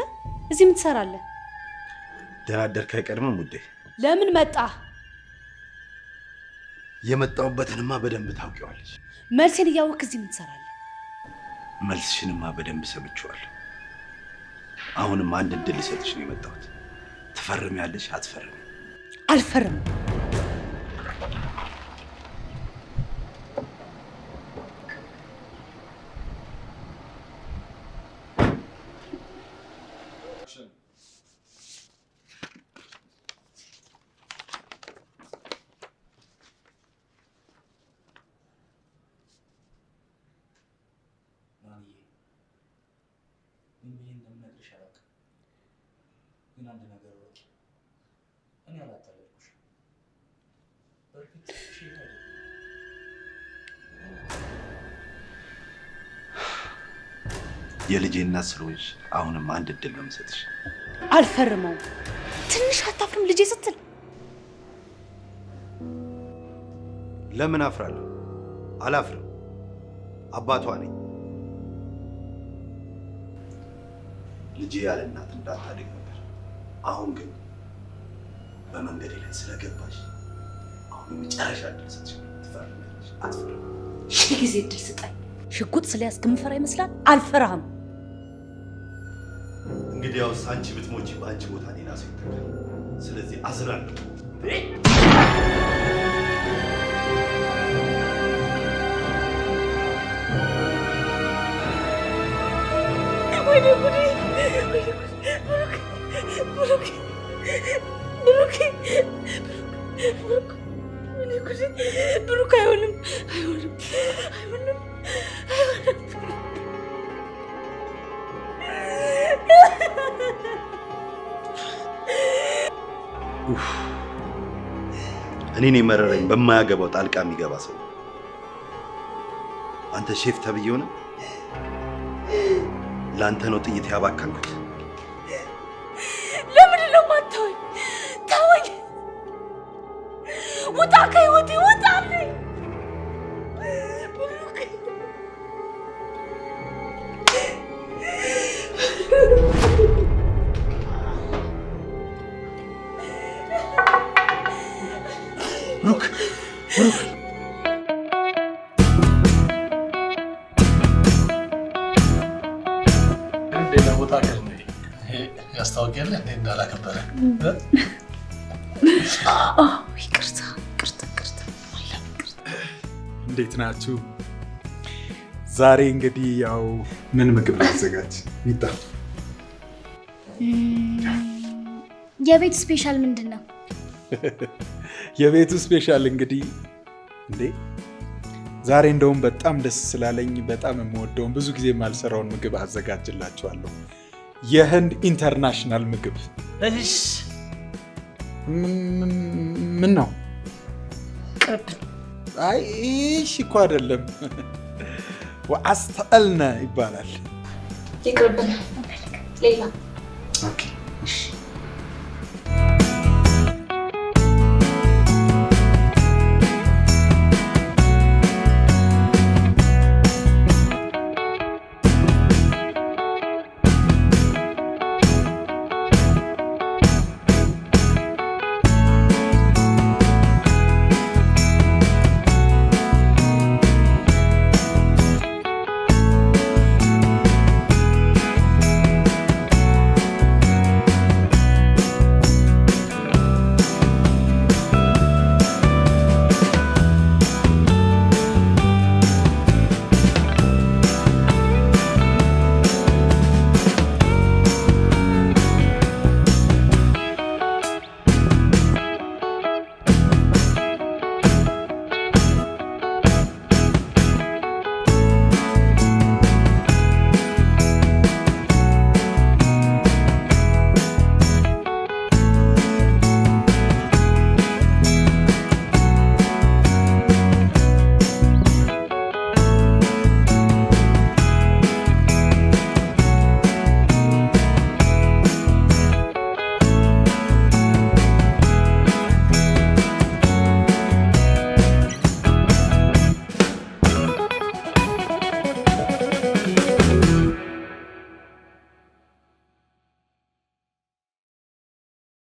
እዚህ ምን ትሰራለህ? ደህና አደርክ አይቀድምም ውዴ? ለምን መጣ? የመጣሁበትንማ በደንብ ታውቂዋለሽ። መልሴን እያወቅህ እዚህ ምን ትሰራለህ? መልስሽንማ በደንብ ሰምቼዋለሁ። አሁንም አንድ እድል ልሰጥሽ ነው የመጣሁት። ትፈርሚያለሽ አትፈርሚ? አልፈርም። የልጄ እናት ስለሆንሽ አሁንም አንድ እድል ነው የምሰጥሽ። አልፈርመው። ትንሽ አታፍርም ልጄ ስትል? ለምን አፍራለሁ? አላፍርም። አባቷ ነኝ። ልጄ ያለ እናት እንዳታድግ ነበር። አሁን ግን በመንገዴ ላይ ስለገባሽ አሁን የመጨረሻ እድል ሰጥሽ። ትፈርሚያለሽ አትፈርም? ሺህ ጊዜ እድል ስጠኝ። ሽጉጥ ስለያዝክ የምፈራ ይመስላል? አልፈራህም። እንግዲያውስ አንቺ ብትሞቺ በአንቺ ቦታ ሌላ ሰው ይተካል። ስለዚህ አዝናለሁ። ወይኔ ጉዴ! ብሩክ! ብሩክ አይሆንም! እኔን የመረረኝ በማያገባው ጣልቃ የሚገባ ሰው። አንተ ሼፍ ተብዬው ነው። ለአንተ ነው ጥይት ያባከንኩት። ለምንድን ነው የማታወኝ? ተወኝ! ውጣ ከህይወቴ ውጣልኝ! ብሩክ ሌላ ቦታ ገር ያስታወቂያለ እንዴ እንዳላከበረ ይቅርታ። እንዴት ናችሁ? ዛሬ እንግዲህ ያው ምን ምግብ ላዘጋጅ? ሚጣ የቤት ስፔሻል ምንድን ነው? የቤቱ ስፔሻል እንግዲህ እንዴ ዛሬ እንደውም በጣም ደስ ስላለኝ በጣም የምወደውን ብዙ ጊዜ የማልሰራውን ምግብ አዘጋጅላችኋለሁ። የህንድ ኢንተርናሽናል ምግብ። እሺ ምን ነው? ቅርብን። አይ እሺ እኮ አይደለም፣ ወአስተልነ ይባላል። ይቅርብን። ሌላ ኦኬ እሺ